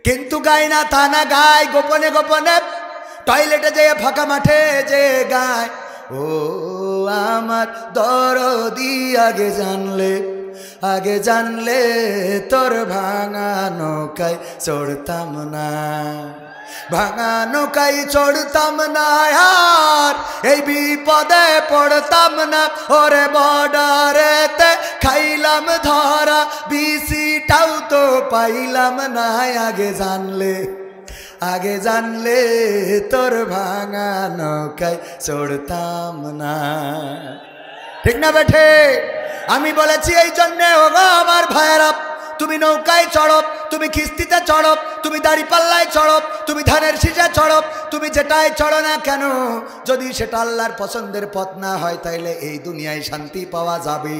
কিন্তু গায় না তা না, গায় গোপনে গোপনে, টয়লেটে যেয়ে ফাঁকা মাঠে যে গায়, ও আমার দরদি আগে জানলে তোর ভাঙা নৌকায় চড়তাম না, ভাঙা নৌকায় চড়তাম না, আর এই বিপদে পড়তাম না। ওরে বর্ডারেতে খাইলাম ধরা, বিসিটাও তো পাইলাম না। আগে জানলে তোর ভাঙা নৌকায় চড়তাম না। ঠিক না বেঠে? আমি বলেছি এই জন্যে, ওগো আমার ভাইয়েরা, তুমি নৌকায় চড়ো, তুমি কিস্তিতে চড়ো, তুমি দাড়িপাল্লায় চড়ো, তুমি ধানের শীষে চড়ো, তুমি যেটাই চড়ো না কেন, যদি সেটা আল্লাহর পছন্দের পথ না হয়, তাইলে এই দুনিয়ায় শান্তি পাওয়া যাবে?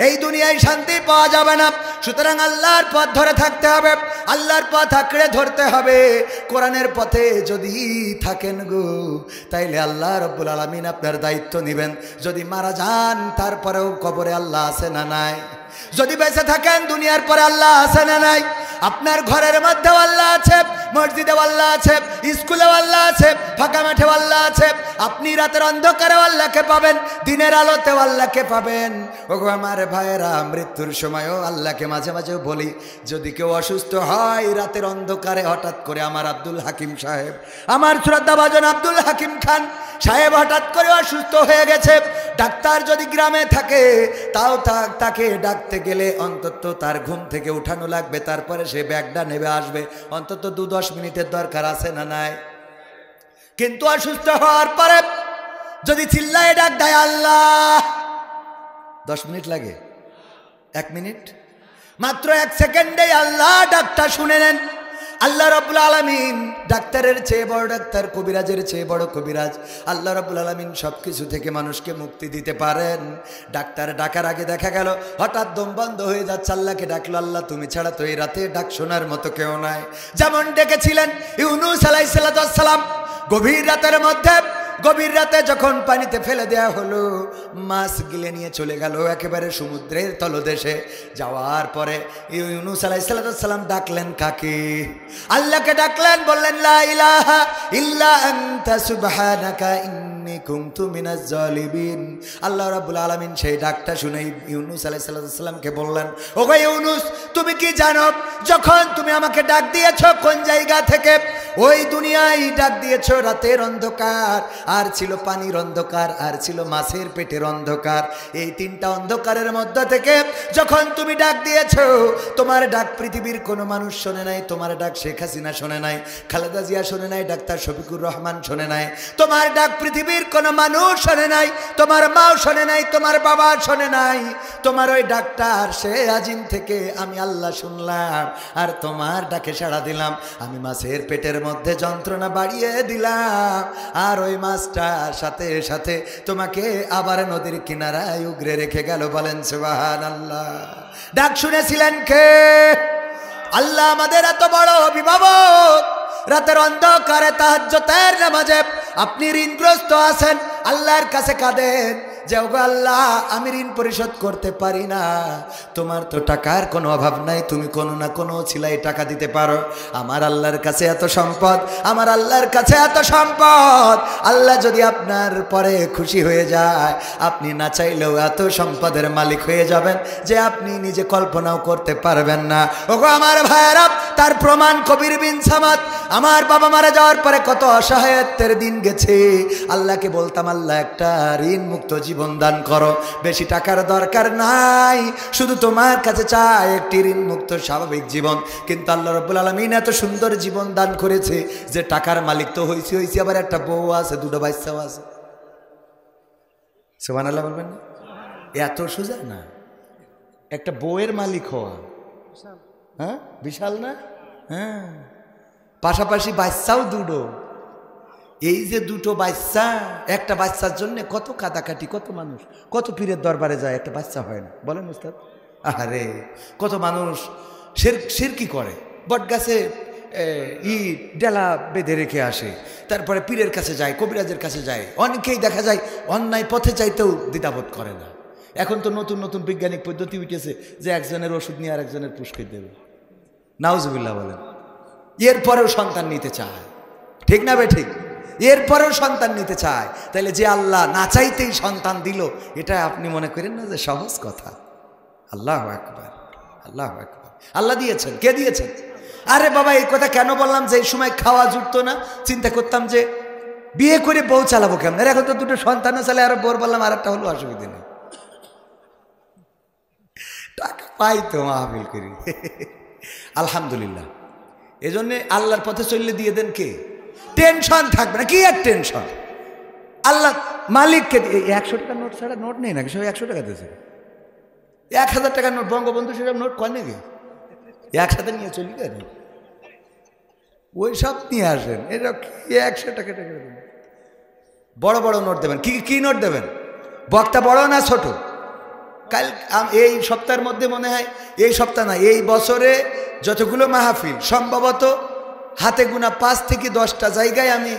এই দুনিয়ায় শান্তি পাওয়া যাবে না। সুতরাং আল্লাহর পথ ধরে থাকতে হবে, আল্লাহর পথ আঁকড়ে ধরতে হবে। কোরআনের পথে যদি থাকেন গো, তাইলে আল্লাহ রব্বুল আলামিন আপনার দায়িত্ব নেবেন। যদি মারা যান তারপরেও কবরে আল্লাহ আছে না নাই? যদি বেঁচে থাকেন দুনিয়ার পরে আল্লাহ আছে না নাই? আপনার ঘরের মধ্যেও আল্লাহ আছে, মসজিদেও আল্লাহ আছে, স্কুলেও আল্লাহ আছে, ফাঁকা মাঠেও আল্লাহ আছে। আপনি রাতের অন্ধকারেও আল্লাহকে পাবেন, দিনের আলোতেও আল্লাহকে পাবেন। ওগো আমার ভাইয়েরা, মৃত্যুর সময়ও আল্লাহকে মাঝে মাঝে বলি। যদি কেউ অসুস্থ হয় রাতের অন্ধকারে, হঠাৎ করে আমার আব্দুল হাকিম সাহেব, আমার শ্রদ্ধাভাজন আব্দুল হাকিম খান সাহেব হঠাৎ করে অসুস্থ হয়ে গেছে, ডাক্তার যদি গ্রামে থাকে তাও তাকে ডাকতে গেলে অন্তত তার ঘুম থেকে উঠানো লাগবে, তারপরে সে ব্যাগটা নেবে আসবে, অন্তত 2-10 মিনিটের দরকার আছে না নাই? কিন্তু অসুস্থ হওয়ার পরে যদি চিল্লায় ডাক দেয় আল্লাহ, 10 মিনিট লাগে? 1 মিনিট? মাত্র 1 সেকেন্ডে আল্লাহ ডাকটা শুনে নেন। আল্লাহ রাব্বুল আলামিন ডাক্তারের চেয়ে বড় ডাক্তার, কবিরাজের চেয়ে বড় কবিরাজ। আল্লাহ রাব্বুল আলামিন সব কিছু থেকে মানুষকে মুক্তি দিতে পারেন। ডাক্তার ডাকার আগে দেখা গেল হঠাৎ দম বন্ধ হয়ে যাচ্ছে, আল্লাহকে ডাকলো, আল্লাহ তুমি ছাড়া তো এই রাতে ডাক শোনার মতো কেউ নাই। যেমন ডেকেছিলেন ইউনূস আলাইহিস সালাম গভীর রাতের মধ্যে, গভীর রাতে যখন পানিতে ফেলে দেয়া হলো, মাছ গিলে নিয়ে চলে গেল একেবারে সমুদ্রের তলদেশে। যাওয়ার পরে ইউনূস আলাইহিস সালাম ডাকলেন কাকে? আল্লাহকে ডাকলেন, বললেন লা ইলাহা ইল্লা আনতা সুবহানাকা ইন্নী কুনতু মিনাজ জালিমিন। আল্লাহ রাব্বুল আলামিন সেই ডাকটা শুনে ইউনূস আলাইহিস সালামকে বললেন, ওগো ইউনূস, তুমি কি জানো যখন তুমি আমাকে ডাক দিয়েছো কোন জায়গা থেকে? ওই দুনিয়ায় ডাক দিয়েছো রাতের অন্ধকার, আর ছিল পানির অন্ধকার, আর ছিল মাছের পেটের অন্ধকার। এই তিনটা অন্ধকারের মধ্য থেকে যখন তুমি ডাক দিয়েছো, তোমার ডাক পৃথিবীর কোনো মানুষ শোনে নাই, তোমার ডাক শেখ হাসিনা শোনে নাই, খালেদা জিয়া শোনে নাই, ডাক্তার শফিকুর রহমান শোনে নাই, তোমার ডাক পৃথিবীর কোনো মানুষ শোনে নাই, তোমার মাও শোনে নাই, তোমার বাবা শোনে নাই। তোমার ওই ডাক্তার সে আজিম থেকে আমি আল্লাহ শুনলাম, আর তোমার ডাকে সাড়া দিলাম। আমি মাছের পেটের মধ্যে যন্ত্রণা বাড়িয়ে দিলাম, আর ওই মাছটার সাথে সাথে তোমাকে আবার নদীর কিনারায় উগরে রেখে গেল। বলেন সুবহানাল্লাহ। ডাক শুনেছিলেন কে? আল্লাহ আমাদের এত বড় অভিভাবক। রাতের অন্ধকারে তাহাজ্জুদের নামাজে আপনি ঋণগ্রস্ত আছেন, আল্লাহর কাছে কাঁদেন যে ওগো আল্লাহ, আমি ঋণ পরিশোধ করতে পারি না। তোমার তো টাকার কোনো অভাব নাই, তুমি কোনো না কোনো ছিলাই টাকা দিতে পারো। আমার আল্লাহর কাছে এত সম্পদ, আমার আল্লাহর কাছে এত সম্পদ। আল্লাহ যদি আপনার পরে খুশি হয়ে যায়, আপনি না চাইলেও এত সম্পদের মালিক হয়ে যাবেন যে আপনি নিজে কল্পনাও করতে পারবেন না। ওগো আমার ভাইয়েরা, তার প্রমাণ কবির বিন সামাদ। আমার বাবা মারা যাওয়ার পরে কত অসহায়ত্বের দিন গেছে, আল্লাহকে বলতাম, আল্লাহ একটা ঋণ মুক্ত জীবন দান করো, বেশি টাকার দরকার নাই, শুধু তোমার কাছে চাই একটি ঋণ মুক্ত স্বাভাবিক জীবন। কিন্তু আল্লাহ রাব্বুল আলামিন এত সুন্দর জীবন দান করেছে যে টাকার মালিক তো হয়েছে, আবার একটা বউ আছে, দুটো বাচ্চাও আছে। সুবহানাল্লাহ বলবেন না? এত সোজা না একটা বউয়ের মালিক হওয়া। হ্যাঁ, বিশাল না? হ্যাঁ, পাশাপাশি বাচ্চাও দুটো। এই যে দুটো বাচ্চা, একটা বাচ্চার জন্য কত কাটাকাটি, কত মানুষ, কত পীরের দরবারে যায়, একটা বাচ্চা হয় না। বলেন উস্তাদ? আরে কত মানুষ শিরকি করে, বট গাছে ডেলা বেঁধে রেখে আসে, তারপরে পীরের কাছে যায়, কবিরাজের কাছে যায়। অনেকেই দেখা যায় অন্যায় পথে চাইতেও দ্বিধাবোধ করে না। এখন তো নতুন নতুন বৈজ্ঞানিক পদ্ধতি উঠেছে যে একজনের ওষুধ নিয়ে আর একজনের পুষ্কে দেবে। নাউজুবিল্লাহ বলেন। এরপরেও সন্তান নিতে চায়, ঠিক না বে ঠিক? এরপরেও সন্তান নিতে চায়। তাইলে যে আল্লাহ না চাইতেই সন্তান দিল, এটা আপনি মনে করেন না যে সহজ কথা? আল্লাহু আকবার, আল্লাহু আকবার। আল্লাহ দিয়েছেন। কে দিয়েছেন? আরে বাবা, এই কথা কেন বললাম যে এই সময় খাওয়া জুটতো না, চিন্তা করতাম যে বিয়ে করে বউ চালাবো কেমন। এখন তো দুটো সন্তানও চালে, আরো বোর বললাম আর একটা হলো, অসুবিধা নেই, টাকা পাই তো মাহফিল করি। আলহামদুলিল্লাহ। এজন্যে আল্লাহর পথে চললে দিয়ে দেন কে? টেনশন থাকবে না। কি আর টেনশন? আল্লাহ মালিককে। 100 টাকার নোট ছাড়া নোট নেই নাকি? সবাই 100 টাকা দিয়েছে। 1000 টাকার নোট, বঙ্গবন্ধু সেসব নোট কয় নাকি? একসাথে নিয়ে চলি কেন? ওই সব নিয়ে আসেন। এটা 100 টাকা দেবেন, বড় বড় নোট দেবেন। কি কি নোট দেবেন? বক্তা বড় না ছোট? কাল এই সপ্তাহের মধ্যে মনে হয়, এই সপ্তাহ না, এই বছরে যতগুলো মাহফিল সম্ভবত হাতে গোনা 5 থেকে 10টা জায়গায় আমি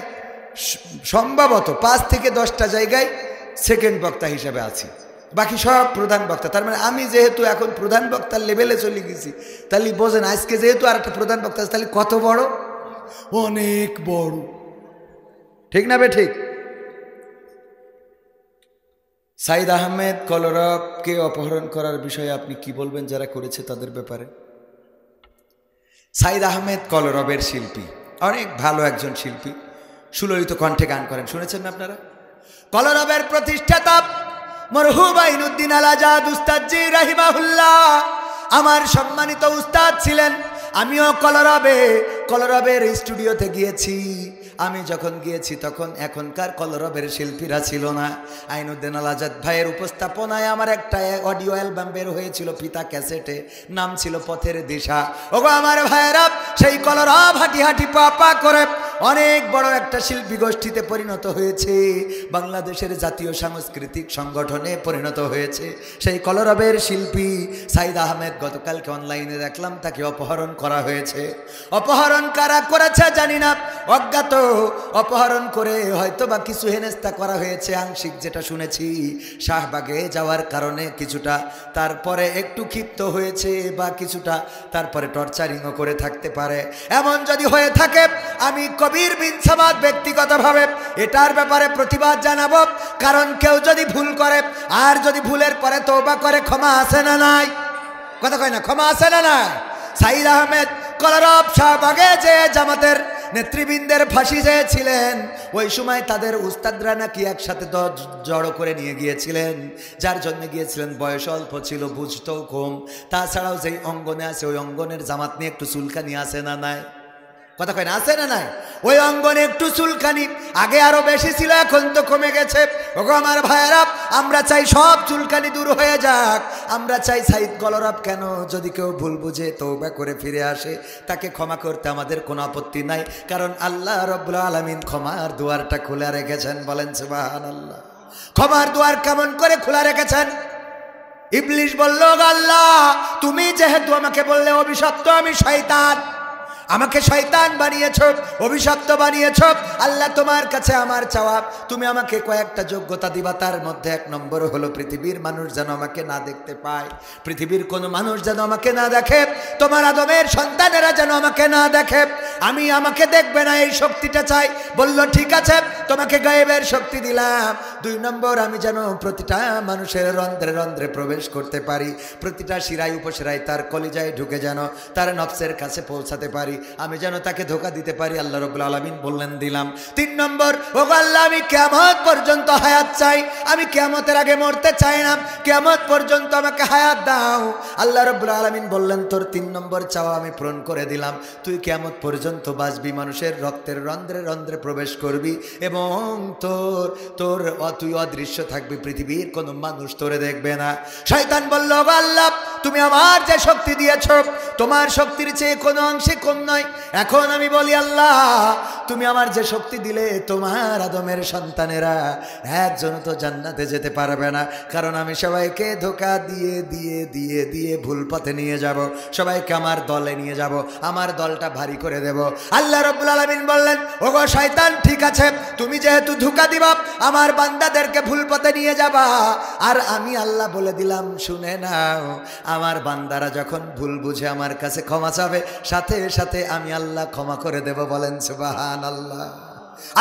সম্ভবত 5 থেকে 10টা জায়গায় সেকেন্ড বক্তা হিসেবে আছি, বাকি সব প্রধান বক্তা। তার মানে আমি যেহেতু এখন প্রধান বক্তার লেভেলে চলে গেছি, তাহলে বোঝেন আজকে যেহেতু আর একটা প্রধান বক্তা আছে, তাহলে কত বড়? অনেক বড়, ঠিক না বে ঠিক? সাইদ আহমেদ কলরবকে অপহরণ করার বিষয়ে আপনি কি বলবেন যারা করেছে তাদের ব্যাপারে? সাইদ আহমেদ কলরবের শিল্পী, অনেক ভালো একজন শিল্পী, সুললিত কণ্ঠে গান করেন, শুনেছেন না আপনারা? কলরবের প্রতিষ্ঠাতা মরহুম আইনুদ্দিন আল আজাদ উস্তাদজি রাহিমাহুল্লাহ আমার সম্মানিত উস্তাদ ছিলেন। আমিও কলরবের স্টুডিওতে গিয়েছি, আমি যখন গিয়েছি তখন এখনকার কলরবের শিল্পীরা ছিল না। আইনুদ্দিন আল আজাদ ভাইয়ের উপস্থাপনায় আমার একটা অডিও অ্যালবাম বের হয়েছিল ফিতা ক্যাসেটে, নাম ছিল পথের দিশা। ওগো আমার ভাইয়েরা, সেই কলরব হাঁটি হাঁটি পা পা করে অনেক বড় একটা শিল্পী গোষ্ঠীতে পরিণত হয়েছে, বাংলাদেশের জাতীয় সাংস্কৃতিক সংগঠনে পরিণত হয়েছে। সেই কলরবের শিল্পী সাইদ আহমেদ গতকালকে অনলাইনে দেখলাম তাকে অপহরণ করা হয়েছে। অপহরণ কারা করেছে জানি না, অজ্ঞাত অপহরণ করে হয়তো বা কিছু হেনস্তা করা হয়েছে আংশিক, যেটা শুনেছি শাহবাগে যাওয়ার কারণে কিছুটা, তারপরে একটু ক্ষিপ্ত হয়েছে বা কিছুটা তারপরে টর্চারিংও করে থাকতে পারে। এমন যদি হয়ে থাকে আমি কবির বিন সামাদ ব্যক্তিগতভাবে এটার ব্যাপারে প্রতিবাদ জানাবো। কারণ কেউ যদি ভুল করে আর যদি ভুলের পরে তওবা করে, ক্ষমা আছে না নাই? কথা কয় না, ক্ষমা আছে না নাই? সাইদ আহমেদ কলরব শাহবাগে যে জামাতের নেতৃবৃন্দের ফাঁসি চেয়েছিলেন, ওই সময় তাদের উস্তাদরা নাকি একসাথে জড়ো করে নিয়ে গিয়েছিলেন, যার জন্য গিয়েছিলেন বয়স অল্প ছিল, বুঝতেও কম। তাছাড়াও যেই অঙ্গনে আছে ওই অঙ্গনের জামাত নিয়ে একটু চুলকানি আছে না নাই? কথা কয় না, আছে না নাই? ওই অঙ্গনে একটু চুলকানি আগে আরো বেশি ছিল, এখন তো কমে গেছে। ওগো আমার ভাইয়েরা, আমরা চাই সব চুলকানি দূর হয়ে যাক। আমরা চাই সাইদ কলরব কেন, যদি কেউ ভুল বুঝে তওবা করে ফিরে আসে তাকে ক্ষমা করতে আমাদের কোনো আপত্তি নাই। কারণ আল্লাহ রাব্বুল আলামিন ক্ষমার দুয়ারটা খোলা রেখেছেন। বলেন সুবহানাল্লাহ। ক্ষমার দুয়ার কেমন করে খোলা রেখেছেন? ইবলিস বলল, আল্লাহ তুমি যেহেতু আমাকে বললে অভিশপ্ত, আমি শয়তান, আমাকে শয়তান বানিয়েছ, অভিশপ্ত বানিয়েছ, আল্লাহ তোমার কাছে আমার চাওয়া তুমি আমাকে কয়েকটা যোগ্যতা দিবা। তার মধ্যে এক নম্বর হলো পৃথিবীর মানুষ যেন আমাকে না দেখতে পায়, পৃথিবীর কোনো মানুষ যেন আমাকে না দেখে, তোমার আদমের সন্তানেরা যেন আমাকে না দেখে, আমি আমাকে দেখবে না, এই শক্তিটা চাই। বলল ঠিক আছে, তোমাকে গায়েবের শক্তি দিলাম। 2 নম্বর, আমি যেন প্রতিটা মানুষের রন্ধ্রে রন্ধ্রে প্রবেশ করতে পারি, প্রতিটা শিরায় উপশিরায় তার কলিজায় ঢুকে যেন তার নফসের কাছে পৌঁছাতে পারি, আমি যেন তাকে ধোঁকা দিতে পারি। আল্লাহ রাব্বুল আলামিন বললেন দিলাম। 3 নম্বর, ওগো আল্লাহ আমি কিয়ামত পর্যন্ত হায়াত চাই, আমি কিয়ামতের আগে মরতে চাই না, কিয়ামত পর্যন্ত আমাকে হায়াত দাও। আল্লাহ রাব্বুল আলামিন বললেন তোর 3 নম্বর চাওয়া আমি পূরণ করে দিলাম, তুই কিয়ামত পর্যন্ত বাঁচবি, মানুষের রক্তের রন্ধ্রে রন্ধ্রে প্রবেশ করবি এবং তুই অদৃশ্য থাকবি, পৃথিবীর কোনো মানুষ তোরে দেখবে না। শয়তান বলল, ওগো আল্লাহ তুমি আমার যে শক্তি দিয়েছ তোমার শক্তির চেয়ে কোনো অংশে কম নয়। এখন আমি বলি আল্লাহ তুমি আমার যে শক্তি দিলে তোমার আদমের সন্তানেরা একজন তো জান্নাতে যেতে পারবে না, কারণ আমি সবাইকে ধোঁকা দিয়ে দিয়ে দিয়ে দিয়ে ভুল পথে নিয়ে যাব, সবাইকে আমার দলে নিয়ে যাব, আমার দলটা ভারী করে দেব। আল্লাহ রাব্বুল আলামিন বললেন, ওগো শয়তান ঠিক আছে, তুমি যেহেতু ধোঁকা দিবা আমার বান্দাদেরকে ভুল পথে নিয়ে যাবা, আর আমি আল্লাহ বলে দিলাম শুনে নাও, আমার বান্দারা যখন ভুল বুঝে আমার কাছে ক্ষমা চাবে সাথে সাথে আমি আল্লাহ ক্ষমা করে দেব। বলেন সুবহানাল্লাহ।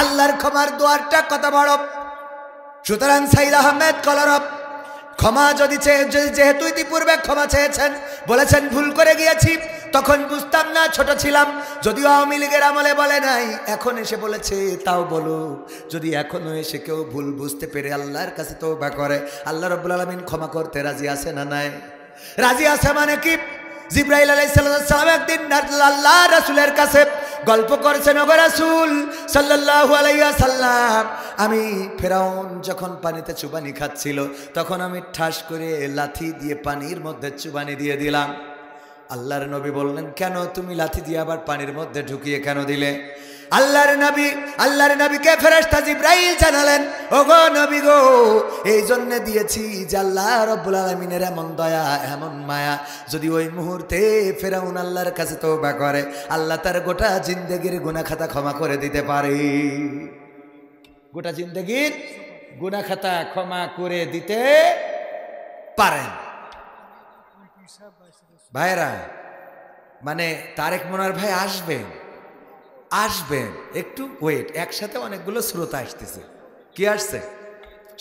আল্লাহর ক্ষমার দুয়ারটা কত বড়। সুতরাং সাইদ আহমেদ কলরব ক্ষমা যদি যেহেতু ইতিপূর্বে ক্ষমা চেয়েছেন, বলেছেন ভুল করে গিয়েছি, তখন বুঝতাম না, ছোট ছিলাম, যদিও আওয়ামী লীগের আমলে বলে নাই, এখন এসে বলেছে, তাও বলো যদি এখনো এসে কেউ ভুল বুঝতে পেরে আল্লাহর কাছে তওবা করে, আল্লাহ রাব্বুল আলামিন ক্ষমা করতে রাজি আছে না নাই? রাজি আছে। মানে কি? জিবরাইল আলাইহিস সালাম একদিন আল্লাহ রাসূলের কাছে গল্প করেছেন, ওগো রাসূল সাল্লাল্লাহু আলাইহি ওয়াসাল্লাম, আমি ফেরাউন যখন পানিতে চুবানি খাচ্ছিল তখন আমি ঠাস করে লাথি দিয়ে পানির মধ্যে চুবানি দিয়ে দিলাম। আল্লাহর নবী বললেন, কেন তুমি লাথি দিয়ে আবার পানির মধ্যে ঢুকিয়ে কেন দিলে? আল্লাহর নবীকে ফেরেশতা জিবরাইল জানালেন, ওগো নবী গো, এই জন্য দিয়েছি যে আল্লাহ রাব্বুল আলামিনের এমন দয়া এমন মায়া, যদি ওই মুহূর্তে ফেরাউন আল্লাহর কাছে তওবা করে আল্লাহ তার গোটা জিন্দেগির গুনাহ খাতা ক্ষমা করে দিতে পারে। গোটা জিন্দেগির গুনাহ খাতা ক্ষমা করে দিতে পারেন। ভাইরা, মানে তারেক মনোয়ার ভাই আসবেন, একটু ওয়েট, একসাথে অনেকগুলো শ্রোতা আসতেছে। কি আসছে?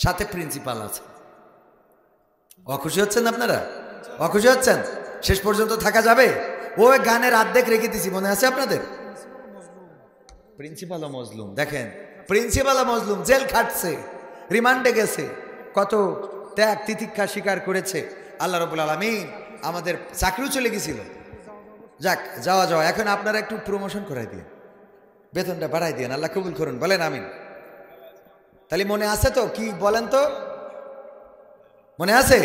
সাথে প্রিন্সিপাল আছে। অখুশি হচ্ছেন আপনারা? অখুশি হচ্ছেন? শেষ পর্যন্ত থাকা যাবে? ওই গানের অর্ধেক রেখে দিছি, মনে আছে আপনাদের? প্রিন্সিপালও মজলুম। দেখেন, প্রিন্সিপালও মজলুম, জেল খাটছে, রিমান্ডে গেছে, কত ত্যাগ তিতিক্ষা স্বীকার করেছে। আল্লাহ রাব্বুল আলামিন আমাদের চাকরিও চলে গেছিল, যাক যাওয়া। এখন আপনারা একটু প্রমোশন করাই দিয়ে বেতনটা বাড়াই দিয়েন, আল্লাহ কবুল করুন, বলেন আমিন। তাহলে মনে আছে তো কি বলেন তো, মনে আছে?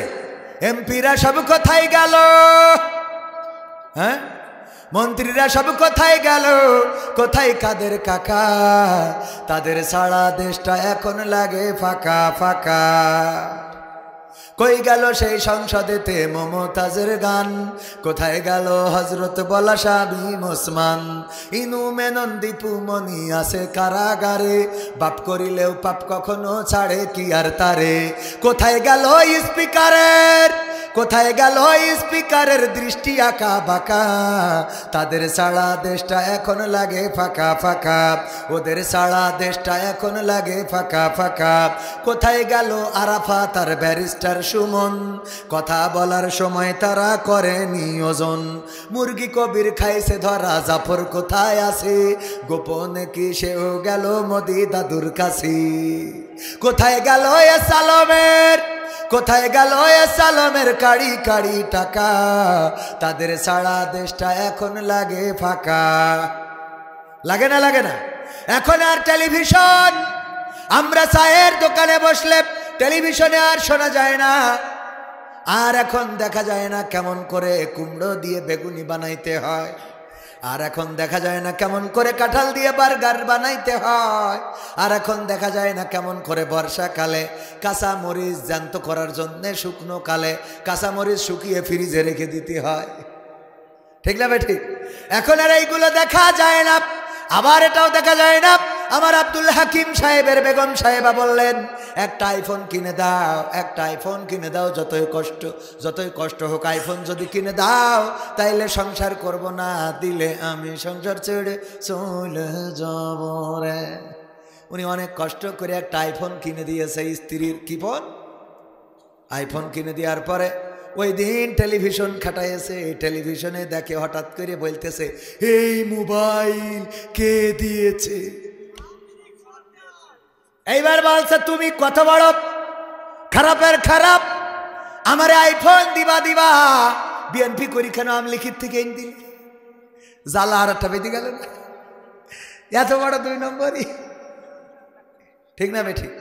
এমপিরা সব কোথায় গেল, হ্যাঁ মন্ত্রীরা সব কোথায় গেল, কোথায় কাদের কাকা, তাদের সারা দেশটা এখন লাগে ফাঁকা ফাঁকা। কই গেল সেই সংসদেতে মমতাজের গান, কোথায় গেল হজরত বলা শামীম ওসমান, ইনু মেনন দীপু মনি আছে কারাগারে, বাপ করিলেও পাপ কখনো ছাড়ে কি আর তারে। কোথায় গেল স্পিকারের, কোথায় গেল স্পিকারের দৃষ্টি আঁকা বাঁকা, তাদের সারা দেশটা এখন লাগে ফাঁকা ফাঁকা, ওদের সারা দেশটা এখন লাগে ফাঁকা ফাঁকা। কোথায় গেল আরাফাত আর ব্যারিস্টার সুমন, কথা বলার সময় তারা করে নিয়োজন। মুরগি কবির খাইছে ধরা, জাফর কোথায় আছে, গোপনে কি সেও গেল মোদি দাদুর কাছে। কোথায় গেল এ সালমের, কোথায় গেল এ সালমের কাড়ি কাড়ি টাকা, তাদের সারা দেশটা এখন লাগে ফাঁকা। লাগে না, লাগে না? এখন আর টেলিভিশন, আমরা চায়ের দোকানে বসলে টেলিভিশনে আর শোনা যায় না, আর এখন দেখা যায় না কেমন করে কুমড়ো দিয়ে বেগুনি বানাইতে হয়, আর এখন দেখা যায় না কেমন করে কাঁঠাল দিয়ে বার্গার বানাইতে হয়, আর এখন দেখা যায় না কেমন করে বর্ষাকালে কাঁচা মরিচ জ্যান্ত করার জন্য শুকনো কালে কাঁচা মরিচ শুকিয়ে ফ্রিজে রেখে দিতে হয়। ঠিক না ভাই? ঠিক। এখন আর এইগুলো দেখা যায় না। আবার এটাও দেখা যায় না, আমার আব্দুল হাকিম সাহেবের বেগম সাহেবা বললেন একটা আইফোন কিনে দাও, একটা আইফোন কিনে দাও, যতই কষ্ট হোক আইফোন যদি কিনে দাও তাইলে সংসার করব, না দিলে আমি সংসার ছেড়ে চলে যাব রে। উনি অনেক কষ্ট করে একটা আইফোন কিনে দিয়েছে স্ত্রীর। কি ফোন? আইফোন কিনে দেওয়ার পরে ওই দিন টেলিভিশন খাটাইছে, টেলিভিশনে দেখে হঠাৎ করে বলতেছে এই মোবাইল কে দিয়েছে। এইবার বলছে তুমি কত বড় খারাপের খারাপ, আমারে আইফোন দিবা দিবা, বিএনপি করি কেন আমলিখিত থেকে এনে দিল। জ্বালা আর একটা বেঁধে গেল না, এত বড় 2 নম্বরই। ঠিক না বেঠিক?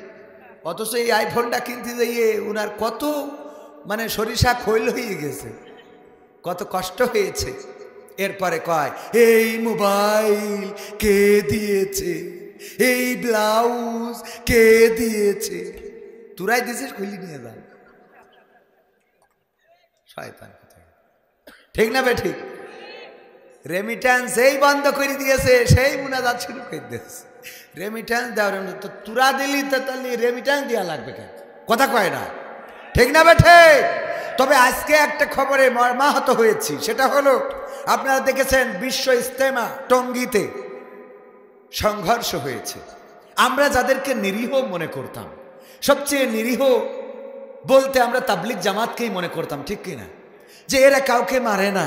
অথচ এই আইফোনটা কিনতে যাইয়ে উনার কত মানে সরিষা খৈল হয়ে গেছে, কত কষ্ট হয়েছে। এরপরে কয় এই মোবাইল কে দিয়েছে, এই ব্লাউজ কে দিয়েছে। তোরাই দিয়েছিস, খুলি নিয়ে যান শয়তান কোথায়। ঠিক না বেঠিক? রেমিট্যান্স এই বন্ধ করে দিয়েছে, সেই মুনাজাত শুরু করে দিয়েছে। রেমিট্যান্স দেওয়ার তো তুরা দিলি তো তাহলে রেমিট্যান্স দেওয়া লাগবে কেন? কথা কয় না? ঠিক না বেঠে? তবে আজকে একটা খবরে মর্মাহত হয়েছি, সেটা হলো আপনারা দেখেছেন বিশ্ব ইজতেমা টঙ্গীতে সংঘর্ষ হয়েছে। আমরা যাদেরকে নিরীহ মনে করতাম, সবচেয়ে নিরীহ বলতে আমরা তাবলিগ জামাতকেই মনে করতাম, ঠিক কিনা? যে এরা কাউকে মারে না,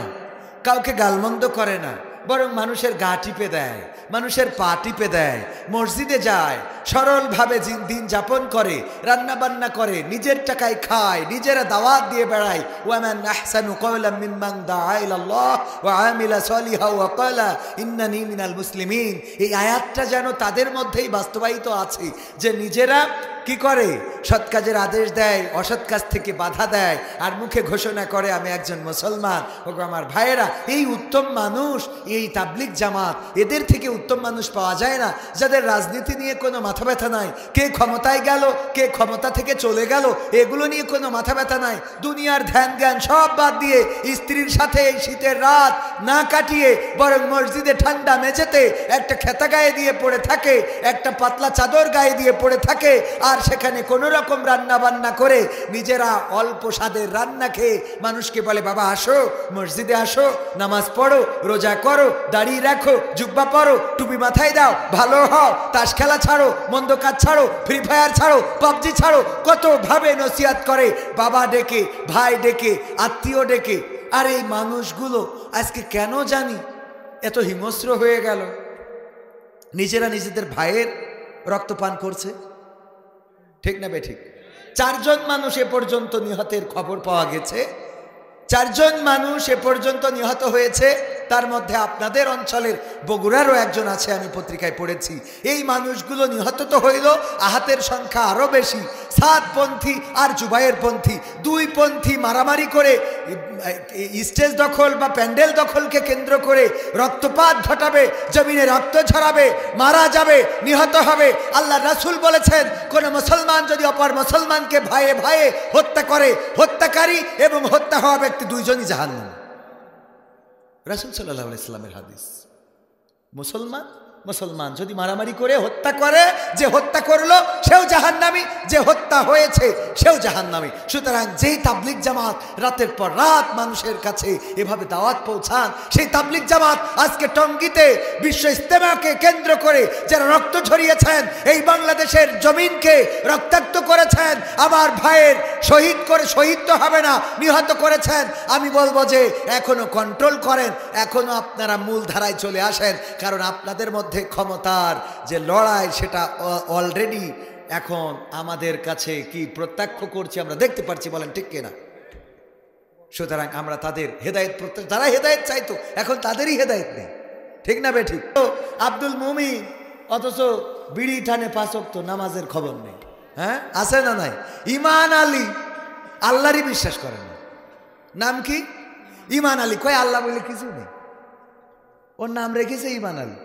কাউকে গালমন্দ করে না, বরং মানুষের গা টিপে দেয়, মানুষের পা টিপে দেয়, মসজিদে যায়, সরলভাবে দিন যাপন করে, রান্না বান্না করে, নিজের টাকায় খায়, নিজেরা দাওয়াত দিয়ে বেড়ায়। ওয়ামান আহসানু কওলাম মিম্মান দাআ ইলাল্লাহ ওয়া আমিলা সলিহান ওয়া ক্বালা ইন্নানি মিনাল মুসলিমিন। এই আয়াতটা যেন তাদের মধ্যেই বাস্তবায়িত আছে, যে নিজেরা কি করে? সৎ কাজের আদেশ দেয়, অসৎ কাজ থেকে বাধা দেয়, আর মুখে ঘোষণা করে আমি একজন মুসলমান। ওগো আমার ভাইয়েরা, এই উত্তম মানুষ, এই তাবলিগ জামাত, এদের থেকে উত্তম মানুষ পাওয়া যায় না, যাদের রাজনীতি নিয়ে কোনো মাথা ব্যথা নাই। কে ক্ষমতায় গেল, কে ক্ষমতা থেকে চলে গেল, এগুলো নিয়ে কোনো মাথা ব্যথা নাই। দুনিয়ার ধ্যান জ্ঞান সব বাদ দিয়ে স্ত্রীর সাথে এই শীতের রাত না কাটিয়ে বরং মসজিদে ঠান্ডা মেঝেতে একটা খেতা গায়ে দিয়ে পড়ে থাকে, একটা পাতলা চাদর গায়ে দিয়ে পড়ে থাকে, আর সেখানে কোনো রকম রান্না বান্না করে নিজেরা অল্প স্বাদের রান্না খেয়ে মানুষকে বলে বাবা আসো, মসজিদে আসো, নামাজ পড়ো, রোজা করো, দাঁড়িয়ে রাখো, জুব্বা পরো, টুপি মাথায় দাও, ভালো হও, তাস খেলা ছাড়ো, মন্দ কাজ ছাড়ো, ফ্রি ফায়ার ছাড়ো, পাবজি ছাড়ো, কত ভাবে নসিহত করে, বাবা ডেকে, ভাই ডেকে, আত্মীয় ডেকে। আর এই মানুষগুলো আজকে কেন জানি এত হিংস্র হয়ে গেল, নিজেরা নিজেদের ভাইয়ের রক্তপান করছে। ঠিক না বেঠিক? 4 জন মানুষ এ পর্যন্ত নিহতের খবর পাওয়া গেছে, 4 জন মানুষ এ পর্যন্ত নিহত হয়েছে তার মধ্যে আপনাদের অঞ্চলের বগুড়ারও একজন আছে, আমি পত্রিকায় পড়েছি। এই মানুষগুলো নিহত তো হইল, আহতের সংখ্যা আরও বেশি। সাতপন্থী আর জুবাইর পন্থী, দুই পন্থী মারামারি করে স্টেজ দখল বা প্যান্ডেল দখলকে কেন্দ্র করে রক্তপাত ঘটাবে, জমিনে রক্ত ঝরাবে, মারা যাবে, নিহত হবে। আল্লাহ রাসূল বলেছেন, কোন মুসলমান যদি অপর মুসলমানকে ভাইয়ে ভাইয়ে হত্যা করে, হত্যাকারী এবং হত্যা হওয়া ব্যক্তি দুইজনই জাহান্নামী। রাসূল সাল্লাল্লাহু আলাইহি ওয়াসাল্লামের হাদিস। মুসলমান যদি মারামারি করে হত্যা করে, যে হত্যা করলো সেও জাহান্নামী, যে হত্যা হয়েছে সেও জাহান্নামী। সুতরাং যেই তাবলিগ জামাত রাতের পর রাত মানুষের কাছে এভাবে দাওয়াত পৌঁছান, সেই তাবলিগ জামাত আজকে টঙ্গীতে বিশ্ব ইজতেমাকে কেন্দ্র করে যারা রক্ত ঝরিয়েছেন, এই বাংলাদেশের জমিনকে রক্তাক্ত করেছেন, আমার ভাইয়ের শহীদ তো হবে না, নিহত করেছেন। আমি বলবো যে এখনো কন্ট্রোল করেন, এখনো আপনারা মূল ধারায় চলে আসেন, কারণ আপনাদের মধ্যে ক্ষমতার যে লড়াই সেটা অলরেডি এখন আমাদের কাছে কি প্রত্যক্ষ করছি, আমরা দেখতে পাচ্ছি, বলেন ঠিক কিনা? সুতরাং আমরা তাদের হেদায়েত প্রত্যাশা, যারা হেদায়েত চাইতো এখন তাদেরই হেদায়েত নেই, ঠিক না বে ঠিক? তো আব্দুল মুমিন অথচ বিড়ি টানে 5 ওয়াক্ত নামাজের খবর নেই, হ্যাঁ আছে না নাই? ঈমান আলী আল্লাহরই বিশ্বাস করেন না, নাম কি? ঈমান আলী। কয় আল্লাহ বলে কিছু নেই, ওর নাম রেখেছে ঈমান আলী।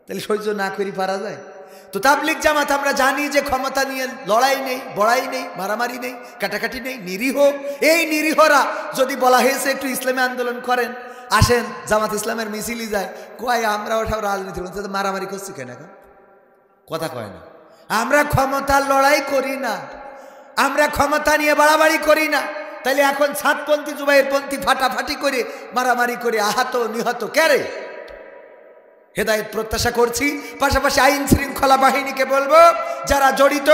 তাহলে সহ্য না করি পারা যায়? তো তাবলিগ জামাত আমরা জানি যে ক্ষমতা নিয়ে লড়াই নেই, বড়াই নেই, মারামারি নেই, কাটাকাটি নেই, নিরীহ। এই নিরীহরা যদি বলা হয়েছে একটু ইসলামী আন্দোলন করেন, আসেন জামাত ইসলামের মিছিলই যায়, কয় আমরা ওঠাও রাজনীতি মারামারি করছি কেন? এখন কথা কয় না। আমরা ক্ষমতার লড়াই করি না, আমরা ক্ষমতা নিয়ে বাড়াবাড়ি করি না। তাইলে এখন সাতপন্থী জুবাইরপন্থী ফাটাফাটি করে মারামারি করে আহত নিহত কেরে? হেদায়েত প্রত্যাশা করছি। পাশাপাশি আইন শৃঙ্খলা বাহিনীকে বলবো, যারা জড়িত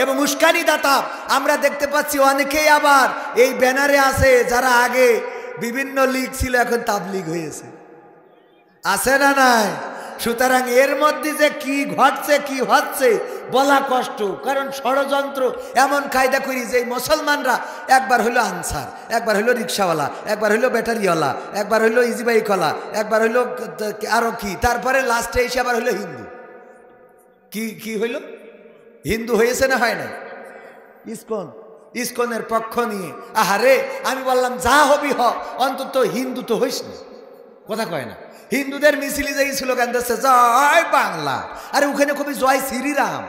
এবং উস্কানি দাতা, আমরা দেখতে পাচ্ছি অনেকেই আবার এই ব্যানারে আছে যারা আগে বিভিন্ন লীগ ছিল, এখন তাবলীগ হয়েছে, আছে না নাই? সুতরাং এর মধ্যে যে কি ঘটছে কি হচ্ছে বলা কষ্ট, কারণ ষড়যন্ত্র এমন কায়দা করি যে মুসলমানরা একবার হইলো আনসার, একবার হইলো রিক্সাওয়ালা, একবার হইলো ব্যাটারিওয়ালা, একবার হইলো ইজিবাইকওয়ালা, একবার হইলো আরো কি, তারপরে লাস্টে এসে আবার হইলো হিন্দু। কি হইল? হিন্দু হয়েছে না হয় না? ইসকনের পক্ষ নিয়ে আহারে আমি বললাম যা হবি হ, অন্তত হিন্দু তো হইস না, কথা কয় না। হিন্দুদের মিছিলে যাই স্লোগান দিচ্ছে জয় বাংলা, আরে ওখানে কবি জয় শ্রীরাম।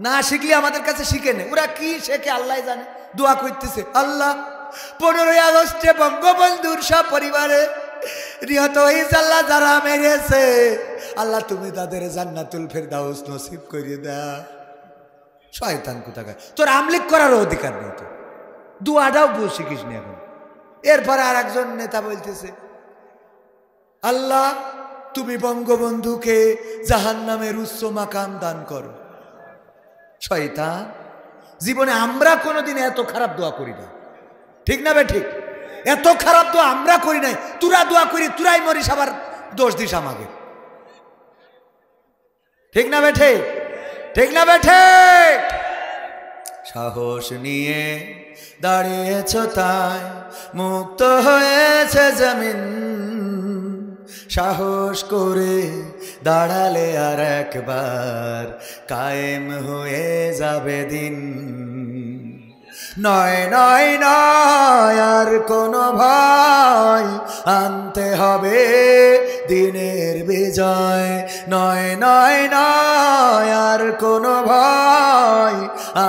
না শিখলে আমাদের কাছে শিখে নে, ওরা কি শেখে আল্লাহ জানে। দোয়া করতেছে, আল্লাহ 15ই আগস্টে বঙ্গবন্ধুর সব পরিবারে নিহত হয়েছে, আল্লাহ যারা মেরেছে, আল্লাহ তুমি তাদের জান্নাতুল ফেরদাউস নসিব করে দাও। শয়তান কোথাকার, তোর আমলিক করার অধিকার নেই, তো দোয়াটাও শিখিস নি এখন। এরপরে আর একজন নেতা বলতেছে, আল্লাহ তুমি বঙ্গবন্ধুকে জাহান্নামের উচ্চ মাকাম দান করো। শয়তান, জীবনে আমরা কোনোদিন এত খারাপ দোয়া করি না, ঠিক না বে ঠিক? এত খারাপ দোয়া আমরা করি নাই। তোরা দোয়া করি, তোরাই মরিস, আবার দোষ দিস আমাকে, ঠিক না বে ঠিক? ঠিক না বে ঠিক? সাহস নিয়ে দাঁড়িয়েছ তাই মুক্ত হয়েছে জমিন, সাহস করে দাঁড়ালে আর একবার কায়েম হয়ে যাবে দিন। নয় নয় নয় আর কোনো ভয়, আনতে হবে দিনের বিজয়। নয় নয় নয় আর কোনো ভয়,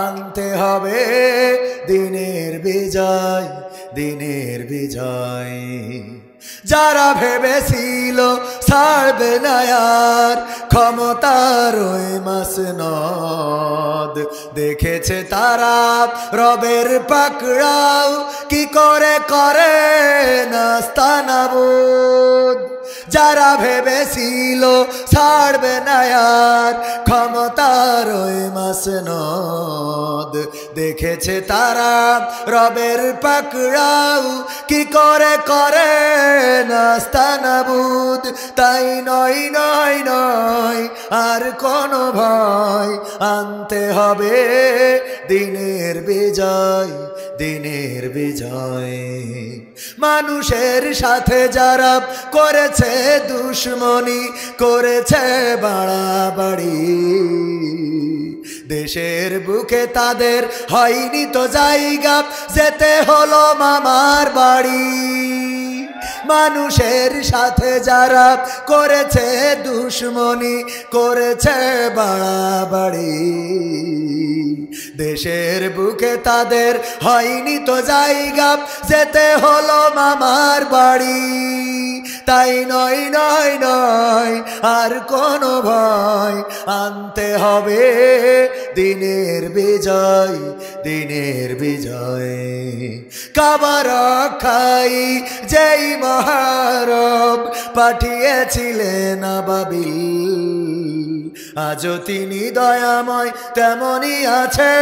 আনতে হবে দিনের বিজয়, দিনের বিজয়। যারা ভেবেছিল ছাড়বে না আর ক্ষমতার ওই মাসনদ, দেখেছে তারা রবের পাকড়াও কি করে করে নাস্তানাবুদ। যারা ভেবেছিল ছাড়বে না আর ক্ষমতার ওই মাসনদ, দেখেছে তারা রবের পাকড়াও কি করে করে নাস্তানাবুদ। তাই নয় নয় নয় আর কোনো ভয়, আনতে হবে দিনের বিজয়, দিনের বিজয়। মানুষের সাথে যারা করেছে দুশ্মনী, করেছে বাড়াবাড়ি, দেশের বুকে তাদের হয়নি তো জায়গা, যেতে হলো মামার বাড়ি। মানুষের সাথে যারা করেছে দুশ্মনী, করেছে বাড়াবাড়ি, দেশের বুকে তাদের হয়নি তো জায়গা, যেতে হলো মামার বাড়ি। তাই নয় নয় নয় আর কোনো ভয়, আনতে হবে দিনের বিজয়, দিনের বিজয়। কাবা রক্ষাই যেই মহারব পাঠিয়েছিলেন আবাবিল, আজও তিনি দয়াময় তেমনই আছে,